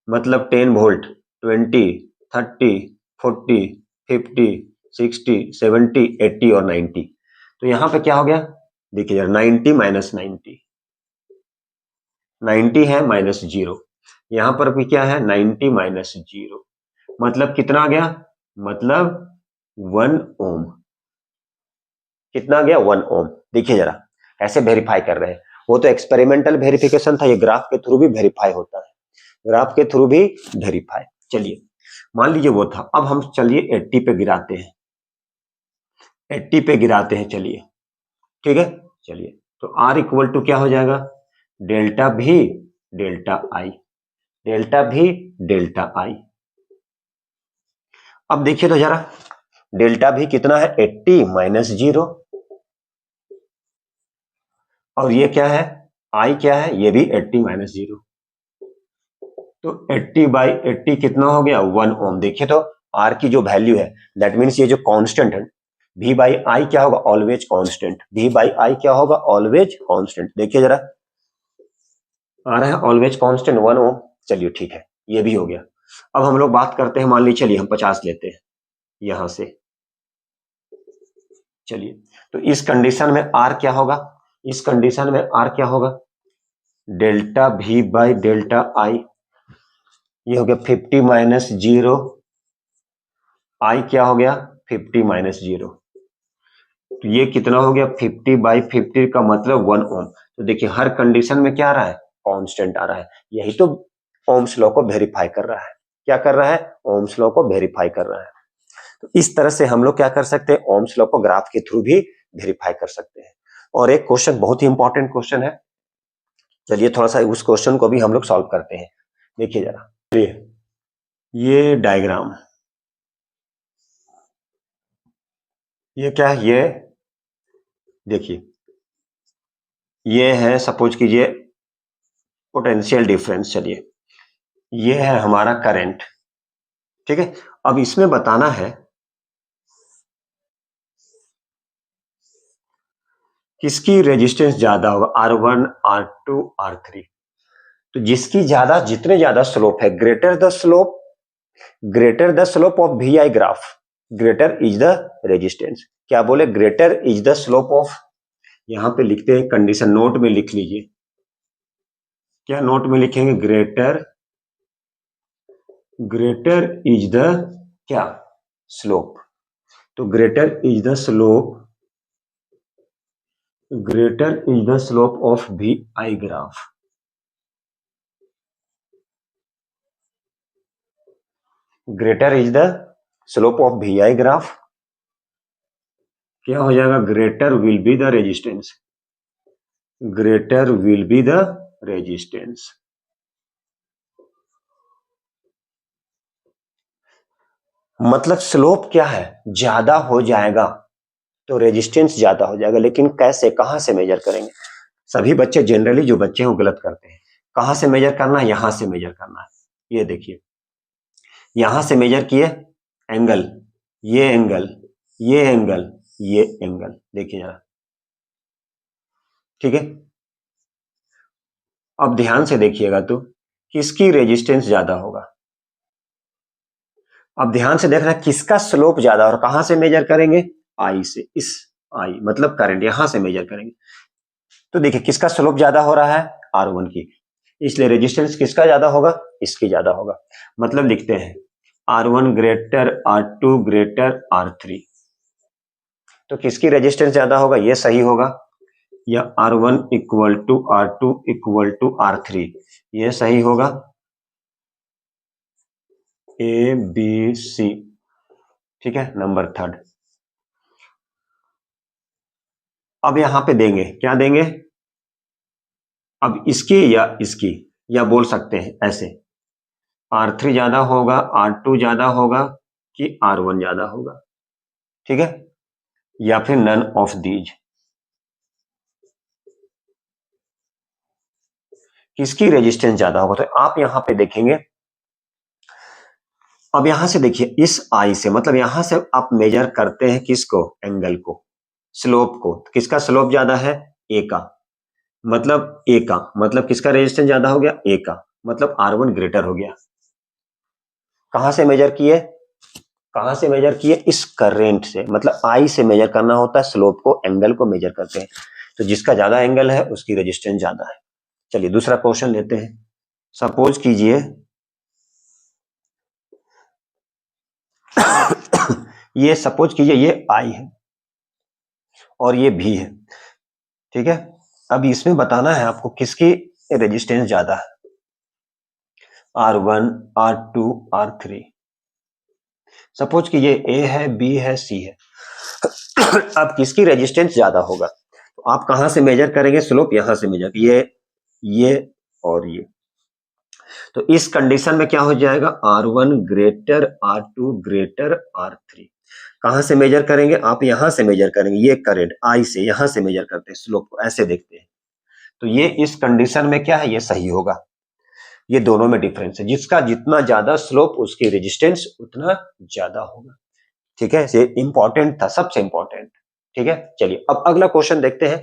Speaker 1: मतलब 10 वोल्ट, 20 30 40 50 60 70 80 और 90। तो यहां पे क्या हो गया, देखिए यार 90 माइनस 90, 90 है माइनस जीरो, यहां पर भी क्या है 90 माइनस जीरो, मतलब कितना आ गया, मतलब 1 ओम। कितना आ गया, 1 ओम। देखिए जरा कैसे वेरीफाई कर रहे हैं, वो तो एक्सपेरिमेंटल वेरिफिकेशन था, ये ग्राफ के थ्रू भी वेरीफाई होता है, ग्राफ के थ्रू भी वेरीफाई। चलिए मान लीजिए वो था, अब हम चलिए 80 पे गिराते हैं, 80 पे गिराते हैं, चलिए ठीक है। चलिए तो आर इक्वल टू क्या हो जाएगा, डेल्टा भी डेल्टा आई, डेल्टा भी डेल्टा आई। अब देखिए तो जरा, डेल्टा भी कितना है 80 माइनस जीरो, और ये क्या है, आई क्या है, ये भी 80 माइनस जीरो, तो 80 बाई 80 कितना हो गया, 1 ओम। देखिए तो आर की जो वैल्यू है, दैट मीन्स ये जो कांस्टेंट है, v बाई आई क्या होगा, always constant, v by I क्या होगा, ऑलवेज कांस्टेंट। देखिए जरा आ रहा है ऑलवेज कांस्टेंट 1 ओम। चलिए ठीक है, ये भी हो गया। अब हम लोग बात करते हैं, मान लीजिए चलिए हम 50 लेते हैं यहां से, चलिए तो इस कंडीशन में आर क्या होगा, इस कंडीशन में आर क्या होगा, डेल्टा भी बाई डेल्टा आई, ये हो गया 50 माइनस जीरो, आई क्या हो गया 50 माइनस जीरो, तो ये कितना हो गया 50 बाई 50 का मतलब 1 ओम। तो देखिए हर कंडीशन में क्या आ रहा है, कांस्टेंट आ रहा है, यही तो ओम्स लॉ को वेरीफाई कर रहा है, क्या कर रहा है, ओम्स लॉ को वेरीफाई कर रहा है। तो इस तरह से हम लोग क्या कर सकते हैं, ओम्स लॉ को ग्राफ के थ्रू भी वेरीफाई कर सकते हैं। और एक क्वेश्चन बहुत ही इंपॉर्टेंट क्वेश्चन है, चलिए थोड़ा सा उस क्वेश्चन को भी हम लोग सॉल्व करते हैं। देखिए जरा, ये डायग्राम, ये क्या है, ये देखिए, ये है सपोज कीजिए पोटेंशियल डिफरेंस, चलिए ये है हमारा करंट, ठीक है। अब इसमें बताना है किसकी रेजिस्टेंस ज्यादा होगा, R1, R2, R3। तो जिसकी ज्यादा, जितने ज्यादा स्लोप है, greater the slope of V I graph, greater is the resistance. क्या बोले, greater is the slope of, यहां पे लिखते हैं कंडीशन, नोट में लिख लीजिए, क्या नोट में लिखेंगे, ग्रेटर इज द क्या, स्लोप। तो greater is the slope of V I graph, greater is the slope of V I graph, क्या हो जाएगा, greater will be the resistance, greater will be the resistance. मतलब slope क्या है, ज्यादा हो जाएगा तो रेजिस्टेंस ज्यादा हो जाएगा, लेकिन कैसे, कहां से मेजर करेंगे। सभी बच्चे, जनरली जो बच्चे हैं वो गलत करते हैं। कहां से मेजर करना है, यहां से मेजर करना है। ये देखिए, यहां से मेजर किए, एंगल, ये एंगल, ये एंगल, ये एंगल, देखिए जरा, ठीक है। अब ध्यान से देखिएगा तो किसकी रेजिस्टेंस ज्यादा होगा। अब ध्यान से देखना किसका स्लोप ज्यादा, और कहां से मेजर करेंगे, आई से, इस आई मतलब करंट, यहां से मेजर करेंगे। तो देखिए किसका स्लोप ज्यादा हो रहा है, R1 की, इसलिए रेजिस्टेंस किसका ज्यादा होगा, इसकी ज्यादा होगा। मतलब लिखते हैं R1 greater R2 greater R3, तो किसकी रेजिस्टेंस ज्यादा होगा, ये सही होगा, या R1 equal to R2 equal to R3, ये सही होगा, A B C, ठीक है। नंबर थर्ड, अब यहां पे देंगे, क्या देंगे, अब इसकी या इसकी, या बोल सकते हैं ऐसे, R3 ज्यादा होगा, R2 ज्यादा होगा कि R1 ज्यादा होगा, ठीक है, या फिर नन ऑफ दीज। किसकी रेजिस्टेंस ज्यादा होगा, तो आप यहां पे देखेंगे। अब यहां से देखिए, इस आई से, मतलब यहां से आप मेजर करते हैं किसको, एंगल को, स्लोप को। किसका स्लोप ज्यादा है, ए का, मतलब ए का, मतलब किसका रेजिस्टेंस ज्यादा हो गया, ए का, मतलब R1 ग्रेटर हो गया। कहां से मेजर किए, कहां से मेजर किए, इस करेंट से, मतलब आई से मेजर करना होता है स्लोप को, एंगल को मेजर करते हैं। तो जिसका ज्यादा एंगल है उसकी रेजिस्टेंस ज्यादा है। चलिए दूसरा क्वेश्चन लेते हैं। सपोज कीजिए ये सपोज कीजिए ये आई है और ये भी है, ठीक है। अब इसमें बताना है आपको किसकी रेजिस्टेंस ज्यादा है, R1 R2 R3। सपोज कीजिए ए है, बी है, सी है। अब किसकी रेजिस्टेंस ज्यादा होगा, तो आप कहां से मेजर करेंगे, स्लोप यहां से मेजर, ये और ये। तो इस कंडीशन में क्या हो जाएगा, R1 greater R2 greater R3। कहां से मेजर करेंगे, आप यहां से मेजर करेंगे, ये करंट आई से यहां से मेजर करते हैं, स्लोप को ऐसे देखते हैं। तो ये इस कंडीशन में क्या है, ये सही होगा। ये दोनों में डिफरेंस है, जिसका जितना ज्यादा स्लोप उसकी रेजिस्टेंस उतना ज्यादा होगा, ठीक है। ये इंपॉर्टेंट था, सबसे इंपॉर्टेंट, ठीक है। चलिए अब अगला क्वेश्चन देखते हैं।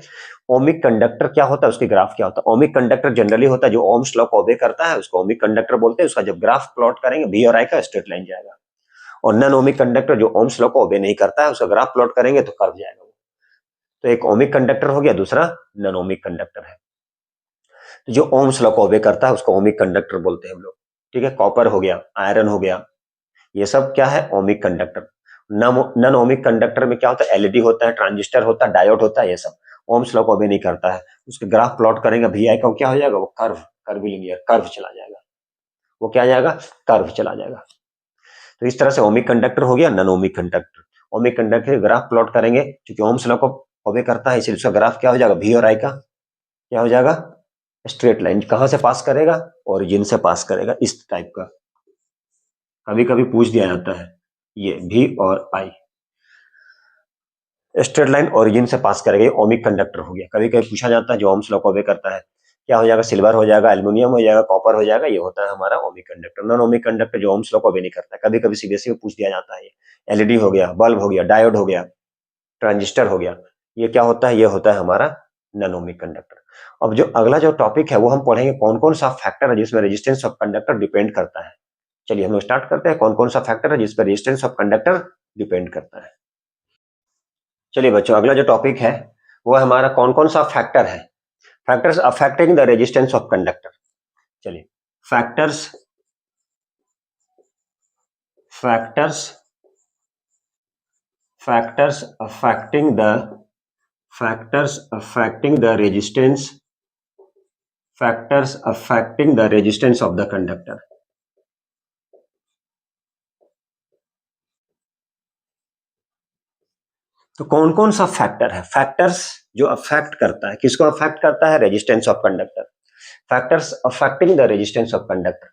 Speaker 1: ओमिक कंडक्टर क्या होता है, उसके ग्राफ क्या होता है। ओमिक कंडक्टर जनरली होता है जो ओम्स लॉ को ओबे करता है, उसको ओमिक कंडक्टर बोलते हैं। उसका जब ग्राफ प्लॉट करेंगे, V और I का स्ट्रेट लाइन जाएगा। और नॉन ओमिक कंडक्टर जो ओम्स लॉ को ओबे नहीं करता है, उसका ग्राफ प्लॉट करेंगे तो कर्व जाएगा। तो एक ओमिक कंडक्टर हो गया, दूसरा नॉन ओमिक कंडक्टर है। तो जो ओम्स लॉ को ओबे करता है उसको ओमिक कंडक्टर बोलते हैं हम लोग, ठीक है। कॉपर हो गया, आयरन हो गया, ये सब क्या है, ohmic conductor. Non ohmic conductor में क्या होता है, एलईडी होता है, ट्रांजिस्टर होता है, डायोड होता है, ये सब ओम्स लॉ को ओबे नहीं करता है। उसके ग्राफ प्लॉट करेंगे, वी आई का क्या हो जाएगा, वो कर्वीलिनियर कर्व चला जाएगा, वो क्या जाएगा, कर्व चला जाएगा। तो इस तरह से ओमिक कंडक्टर हो गया, non ohmic conductor. Ohmic conductor graph plot करेंगे, क्योंकि ओम्स लॉ को ओबे करता है, इसलिए उसका ग्राफ क्या हो जाएगा, V और I का क्या हो जाएगा, स्ट्रेट लाइन। कहां से पास करेगा, ओरिजिन से पास करेगा, इस टाइप का। कभी कभी पूछ दिया जाता है, ये V और I स्ट्रेट लाइन ओरिजिन से पास करेगा, ये ओमिक कंडक्टर हो गया। कभी कभी पूछा जाता है जो ओम्स लॉ को ओबे करता है, क्या हो जाएगा, सिल्वर हो जाएगा, एल्युमिनियम हो जाएगा, कॉपर हो जाएगा, ये होता है हमारा ohmic conductor. Non ohmic conductor जो ओम्स लॉ को ओबे नहीं करता है, कभी कभी सीबीएसई में पूछ दिया जाता है। एलईडी हो गया, बल्ब हो गया, डायोड हो गया, ट्रांजिस्टर हो गया, ये क्या होता है, ये होता है हमारा नॉन ओमिक कंडक्टर। अब जो अगला जो टॉपिक है वो हम पढ़ेंगे कौन कौन सा फैक्टर है जिसमें रेजिस्टेंस ऑफ कंडक्टर डिपेंड करता है। चलिए हम लोग स्टार्ट करते हैं, कौन कौन सा फैक्टर है जिस पर रेजिस्टेंस ऑफ कंडक्टर डिपेंड करता है। चलिए बच्चों, अगला जो टॉपिक है वो हमारा कौन कौन सा फैक्टर है, factors affecting the resistance of conductor. चलिए, factors factors factors affecting the resistance of the conductor. तो कौन कौन सा फैक्टर है, फैक्टर्स जो अफेक्ट करता है, किसको अफेक्ट करता है, resistance of conductor. Factors affecting the resistance of conductor,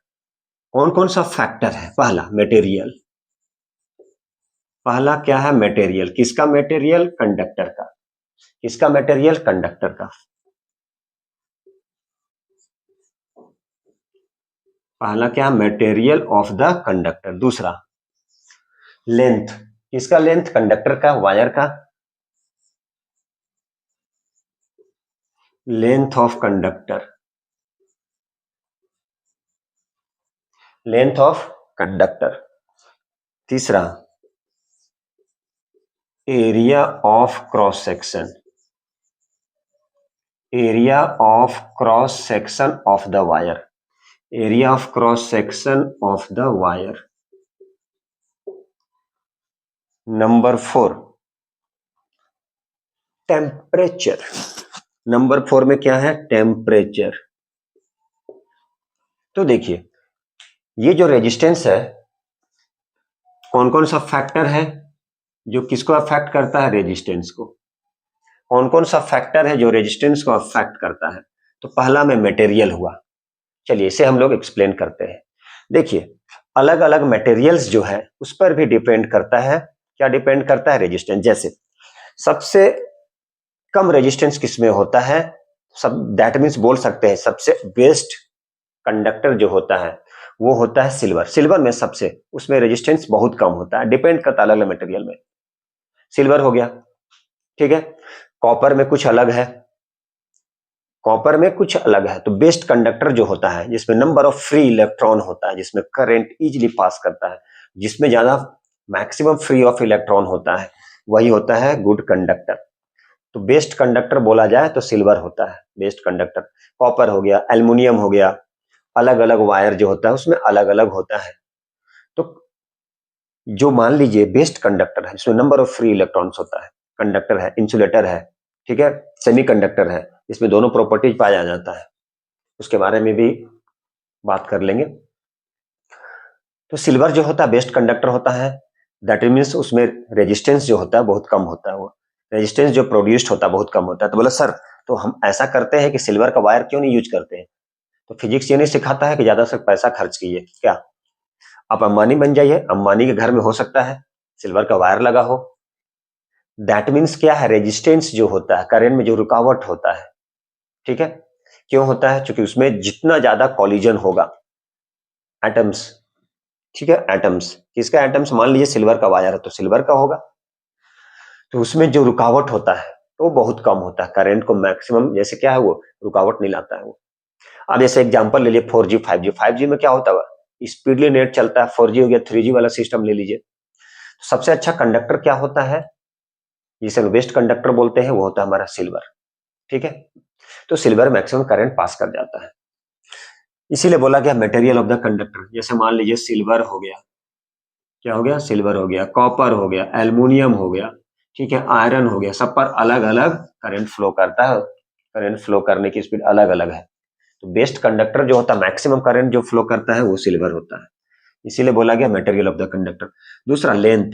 Speaker 1: कौन कौन सा फैक्टर है। पहला मटेरियल, पहला क्या है, मटेरियल। किसका मटेरियल, कंडक्टर का। किसका मटेरियल, कंडक्टर का। पहला क्या, मटेरियल ऑफ द कंडक्टर। दूसरा लेंथ, किसका लेंथ, कंडक्टर का, वायर का। Length of conductor, length of conductor. तीसरा area of cross section, area of cross section of the wire, area of cross section of the wire. Number 4 temperature, number 4 में क्या है, temperature. तो देखिए, ये जो रेजिस्टेंस है, कौन कौन सा फैक्टर है जो किसको अफेक्ट करता है, रेजिस्टेंस को। कौन कौन सा फैक्टर है जो रेजिस्टेंस को अफेक्ट करता है। तो पहला में मटेरियल हुआ। चलिए इसे हम लोग एक्सप्लेन करते हैं। देखिए, अलग अलग मटेरियल्स जो है उस पर भी डिपेंड करता है, क्या डिपेंड करता है, रेजिस्टेंस। जैसे सबसे कम रेजिस्टेंस किसमें होता है, सब दैट मीन्स बोल सकते हैं सबसे बेस्ट कंडक्टर जो होता है वो होता है सिल्वर। सिल्वर में सबसे, उसमें रेजिस्टेंस बहुत कम होता है, डिपेंड करता है अलग अलग मटेरियल में। सिल्वर हो गया, ठीक है। कॉपर में कुछ अलग है, कॉपर में कुछ अलग है। तो बेस्ट कंडक्टर जो होता है जिसमें नंबर ऑफ फ्री इलेक्ट्रॉन होता है, जिसमें करंट इजीली पास करता है, जिसमें ज्यादा मैक्सिमम फ्री ऑफ इलेक्ट्रॉन होता है, वही होता है गुड कंडक्टर। तो बेस्ट कंडक्टर बोला जाए तो सिल्वर होता है बेस्ट कंडक्टर। कॉपर हो गया, एल्युमिनियम हो गया, अलग अलग वायर जो होता है उसमें अलग अलग होता है। तो जो मान लीजिए बेस्ट कंडक्टर है जिसमें नंबर ऑफ फ्री इलेक्ट्रॉन्स होता है, कंडक्टर है, इंसुलेटर है, ठीक है, सेमीकंडक्टर है, इसमें दोनों प्रॉपर्टीज पाया जाता है, उसके बारे में भी बात कर लेंगे। तो सिल्वर जो होता है बेस्ट कंडक्टर होता है, दैट मीन्स उसमें रेजिस्टेंस जो होता है बहुत कम होता है, वो रेजिस्टेंस जो प्रोड्यूस्ड होता है बहुत कम होता है। तो बोला सर, तो हम ऐसा करते हैं कि सिल्वर का वायर क्यों नहीं यूज करते हैं। तो फिजिक्स ये नहीं सिखाता है कि ज्यादा से पैसा खर्च कीजिए, क्या आप अंबानी बन जाइए, अंबानी के घर में हो सकता है सिल्वर का वायर लगा हो। दैट मीन्स क्या है, रेजिस्टेंस जो होता है, करंट में जो रुकावट होता है, ठीक है, क्यों होता है, क्योंकि उसमें जितना ज्यादा कॉलिजन होगा एटम्स, ठीक है, एटम्स, किसका एटम्स, मान लीजिए सिल्वर का वायर है तो सिल्वर का होगा, तो उसमें जो रुकावट होता है तो वो बहुत कम होता है, करंट को मैक्सिमम, जैसे क्या है वो रुकावट नहीं लाता है वो। अब जैसे एग्जांपल ले लिए 4G 5G, 5G में क्या होता है, स्पीडली नेट चलता है, 4G हो गया, 3G वाला सिस्टम ले लीजिए। तो सबसे अच्छा कंडक्टर क्या होता है, जिसे बेस्ट कंडक्टर बोलते हैं, वो होता है हमारा सिल्वर, ठीक है। तो सिल्वर मैक्सिमम करंट पास कर जाता है, इसीलिए बोला गया मटेरियल ऑफ द कंडक्टर। जैसे मान लीजिए सिल्वर हो गया, क्या हो गया, सिल्वर हो गया, कॉपर हो गया, एल्युमिनियम हो गया, ठीक है, आयरन हो गया, सब पर अलग अलग करंट फ्लो करता है, करंट फ्लो करने की स्पीड अलग अलग है। तो बेस्ट कंडक्टर जो होता है, मैक्सिमम करंट जो फ्लो करता है, वो सिल्वर होता है, इसीलिए बोला गया मटेरियल ऑफ द कंडक्टर। दूसरा length,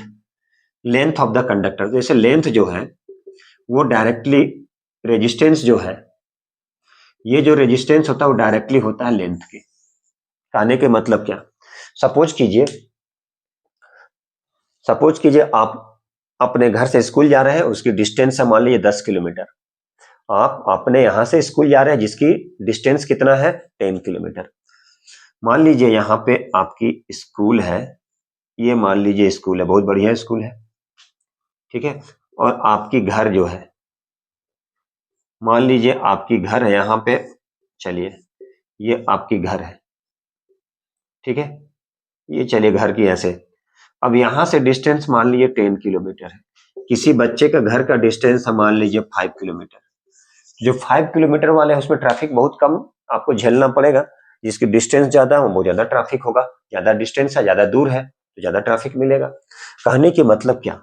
Speaker 1: length of the conductor. जैसे लेंथ जो है वो डायरेक्टली रेजिस्टेंस जो है, ये जो रेजिस्टेंस होता है वो डायरेक्टली होता है लेंथ के। कहने के मतलब क्या, सपोज कीजिए आप अपने घर से स्कूल जा रहे हैं, उसकी डिस्टेंस है मान लीजिए 10 किलोमीटर। आप अपने यहां से स्कूल जा रहे हैं जिसकी डिस्टेंस कितना है, 10 किलोमीटर। मान लीजिए यहाँ पे आपकी स्कूल है, ये मान लीजिए स्कूल है, बहुत बढ़िया स्कूल है, ठीक है। और आपकी घर जो है, मान लीजिए आपकी घर है यहाँ पे, चलिए ये आपकी घर है, ठीक है। ये चलिए घर की ऐसे, अब यहां से डिस्टेंस मान लीजिए 10 किलोमीटर है। किसी बच्चे का घर का डिस्टेंस है मान लीजिए 5 किलोमीटर। जो 5 किलोमीटर वाले हैं उसमें ट्रैफिक बहुत कम आपको झेलना पड़ेगा, जिसकी डिस्टेंस ज्यादा है वो ज्यादा ट्रैफिक होगा, ज्यादा डिस्टेंस है, ज्यादा दूर है तो ज्यादा ट्रैफिक मिलेगा। कहने के मतलब क्या,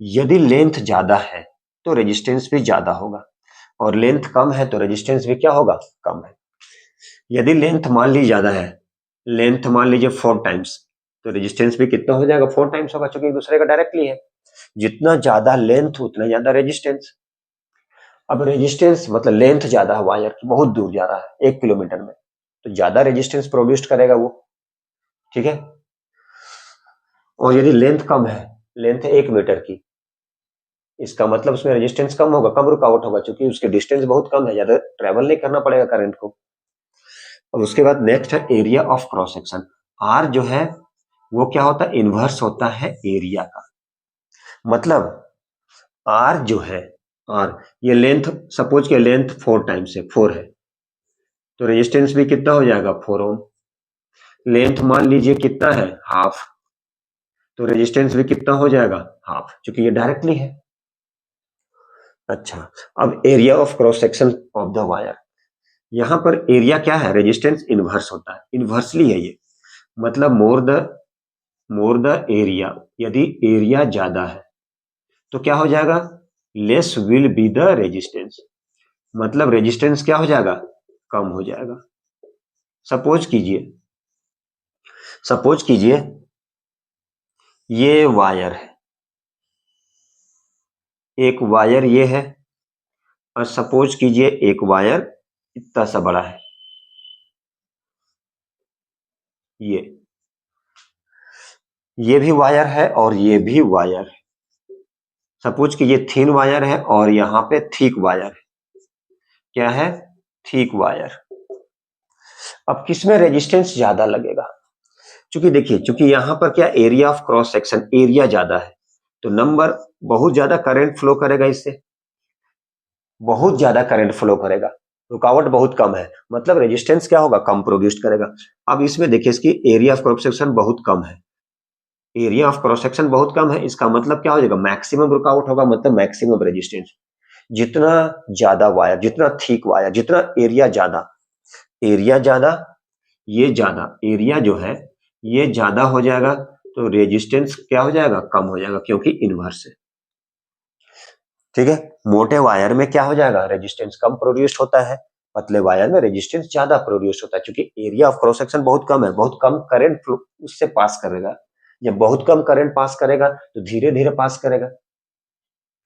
Speaker 1: यदि लेंथ ज्यादा है तो रेजिस्टेंस भी ज्यादा होगा, और लेंथ कम है तो रेजिस्टेंस भी क्या होगा, कम है। यदि लेंथ मान लीजिए ज्यादा है, लेंथ मान लीजिए 4 टाइम्स, तो रेजिस्टेंस भी कितना हो जाएगा, 4 टाइम्स होगा, क्योंकि एक दूसरे का डायरेक्टली है। जितना ज्यादा लेंथ उतना ज्यादा रेजिस्टेंस। अब रेजिस्टेंस मतलब लेंथ ज्यादा है वायर की, बहुत दूर जा रहा है 1 किलोमीटर में, तो ज्यादा रेजिस्टेंस प्रोड्यूस करेगा वो, ठीक है। और यदि लेंथ कम है, लेंथ 1 मीटर की, इसका मतलब उसमें रेजिस्टेंस कम होगा, कम रुकावट होगा, क्योंकि उसकी डिस्टेंस बहुत कम है, ज्यादा ट्रेवल नहीं करना पड़ेगा करंट को। अब उसके बाद नेक्स्ट है area of cross section. R जो है वो क्या होता है, इनवर्स होता है एरिया का। मतलब आर जो है, आर ये लेंथ, सपोज के लेंथ 4 टाइम्स है, 4 है, तो रेजिस्टेंस भी कितना हो जाएगा, 4 ओम। लेंथ मान लीजिए कितना है, हाफ, तो रेजिस्टेंस भी कितना हो जाएगा, हाफ, क्योंकि ये डायरेक्टली है। अच्छा, अब area of cross section of the wire, यहां पर एरिया क्या है, रेजिस्टेंस इनवर्स होता है, इनवर्सली है ये, मतलब मोर द एरिया, यदि एरिया ज्यादा है तो क्या हो जाएगा, less will be the resistance, मतलब रेजिस्टेंस क्या हो जाएगा, कम हो जाएगा। सपोज कीजिए ये वायर है, एक वायर ये है, और सपोज कीजिए एक वायर इतना सा बड़ा है, ये भी वायर है और ये भी वायर है। सपोज कि ये थिन वायर है और यहाँ पे थिक वायर है, क्या है, थिक वायर। अब किसमें रेजिस्टेंस ज्यादा लगेगा, क्योंकि देखिए, क्योंकि यहाँ पर क्या area of cross section, area ज्यादा है, तो नंबर बहुत ज्यादा करंट फ्लो करेगा, इससे बहुत ज्यादा करंट फ्लो करेगा, रुकावट बहुत कम है, मतलब रेजिस्टेंस क्या होगा, कम प्रोड्यूस करेगा। अब इसमें देखिए इसकी एरिया ऑफ क्रॉस सेक्शन बहुत कम है, एरिया ऑफ क्रॉस सेक्शन बहुत कम है, इसका मतलब क्या हो जाएगा, मैक्सिमम रुकावट होगा, मतलब मैक्सिमम रेजिस्टेंस। जितना ज्यादा वायर, जितना थिक वायर, जितना एरिया ज्यादा, एरिया ज्यादा, ये ज्यादा, एरिया जो है ये ज्यादा हो जाएगा, तो रेजिस्टेंस क्या हो जाएगा, कम हो जाएगा, क्योंकि इनवर्स है, ठीक है। मोटे वायर में क्या हो जाएगा, रेजिस्टेंस कम प्रोड्यूस होता है, पतले वायर में रेजिस्टेंस ज्यादा प्रोड्यूस होता है, क्योंकि एरिया ऑफ क्रॉस सेक्शन बहुत कम है, बहुत कम करंट उससे पास करेगा। जब बहुत कम करंट पास करेगा तो धीरे धीरे पास करेगा,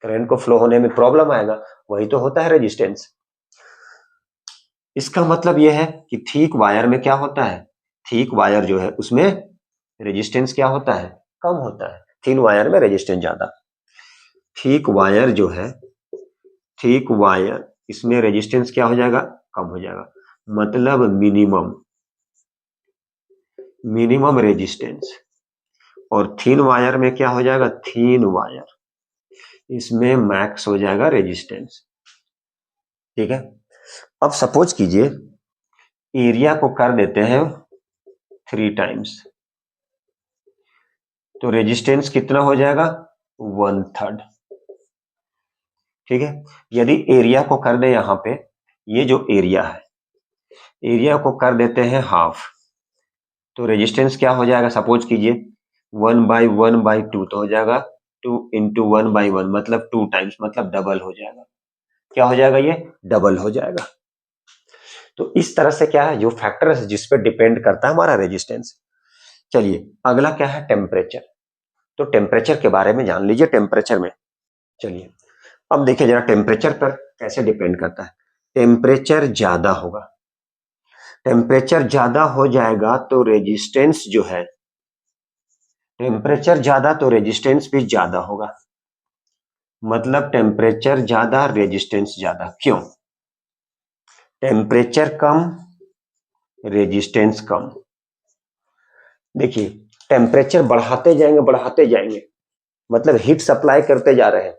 Speaker 1: करंट को फ्लो होने में प्रॉब्लम आएगा, वही तो होता है रेजिस्टेंस। इसका मतलब यह है कि थिक वायर में क्या होता है, थिक वायर जो है उसमें रेजिस्टेंस क्या होता है, कम होता है, थिन वायर में रेजिस्टेंस ज्यादा। थिक वायर जो है, थिक वायर, इसमें रेजिस्टेंस क्या हो जाएगा, कम हो जाएगा, मतलब मिनिमम रेजिस्टेंस। और थिन वायर में क्या हो जाएगा, थिन वायर, इसमें मैक्स हो जाएगा रेजिस्टेंस, ठीक है। अब सपोज कीजिए एरिया को कर देते हैं 3 टाइम्स, तो रेजिस्टेंस कितना हो जाएगा, 1/3, ठीक है। यदि एरिया को कर दे यहाँ पे, ये जो एरिया है, एरिया को कर देते हैं हाफ, तो रेजिस्टेंस क्या हो जाएगा, सपोज कीजिए 1/1/2, तो हो जाएगा 2 × 1/1, मतलब 2 टाइम्स, मतलब डबल हो जाएगा, क्या हो जाएगा, ये डबल हो जाएगा। तो इस तरह से क्या है, जो फैक्टर है जिस पे डिपेंड करता है हमारा रेजिस्टेंस। चलिए अगला क्या है, टेम्परेचर। तो टेम्परेचर के बारे में जान लीजिए, टेम्परेचर में चलिए, अब देखिए जरा टेम्परेचर पर कैसे डिपेंड करता है। टेम्परेचर ज्यादा होगा, टेम्परेचर ज्यादा हो जाएगा तो रेजिस्टेंस जो है, टेम्परेचर ज्यादा तो रेजिस्टेंस भी ज्यादा होगा। मतलब टेम्परेचर ज्यादा रेजिस्टेंस ज्यादा। क्यों? टेम्परेचर कम रेजिस्टेंस कम। देखिए टेम्परेचर बढ़ाते जाएंगे मतलब हीट सप्लाई करते जा रहे हैं,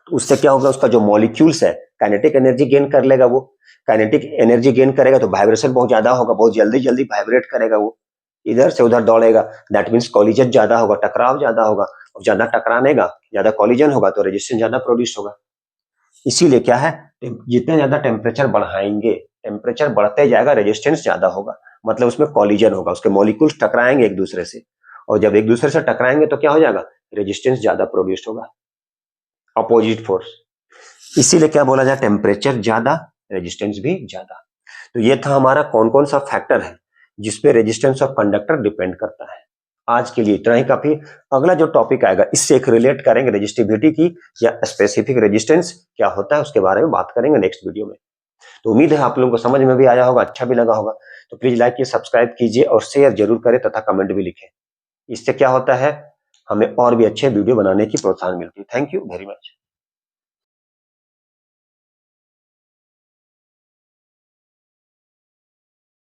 Speaker 1: उससे क्या होगा, उसका जो मॉलिक्यूल्स है काइनेटिक एनर्जी गेन कर लेगा। वो काइनेटिक एनर्जी गेन करेगा तो वाइब्रेशन बहुत ज्यादा होगा, बहुत जल्दी जल्दी वाइब्रेट करेगा, वो इधर से उधर दौड़ेगा। दैट मीन्स कॉलिजन ज्यादा होगा, टकराव ज्यादा होगा, और ज्यादा टकराने का ज्यादा कॉलिजन होगा तो रेजिस्टेंस ज्यादा प्रोड्यूस होगा। इसीलिए क्या है, जितने ज्यादा टेम्परेचर बढ़ाएंगे, टेम्परेचर बढ़ते जाएगा, रेजिस्टेंस ज्यादा होगा, मतलब उसमें कॉलिजन होगा, उसके मॉलिक्यूल्स टकराएंगे एक दूसरे से, और जब एक दूसरे से टकराएंगे तो क्या हो जाएगा, रेजिस्टेंस ज्यादा प्रोड्यूस होगा, अपोजिट फोर्स। इसीलिए क्या बोला जाए, टेम्परेचर ज्यादा रेजिस्टेंस भी ज्यादा। तो ये था हमारा कौन कौन सा फैक्टर है जिसपे रेजिस्टेंस ऑफ कंडक्टर डिपेंड करता है। आज के लिए इतना ही काफी। अगला जो टॉपिक आएगा इससे एक रिलेट करेंगे रेजिस्टिविटी की, या स्पेसिफिक रेजिस्टेंस क्या होता है उसके बारे में बात करेंगे नेक्स्ट वीडियो में। तो उम्मीद है आप लोगों को समझ में भी आया होगा, अच्छा भी लगा होगा। तो प्लीज लाइक कीजिए, सब्सक्राइब कीजिए और शेयर जरूर करें तथा कमेंट भी लिखें। इससे क्या होता है, हमें और भी अच्छे वीडियो बनाने की प्रोत्साहन मिलती है। Thank you very much.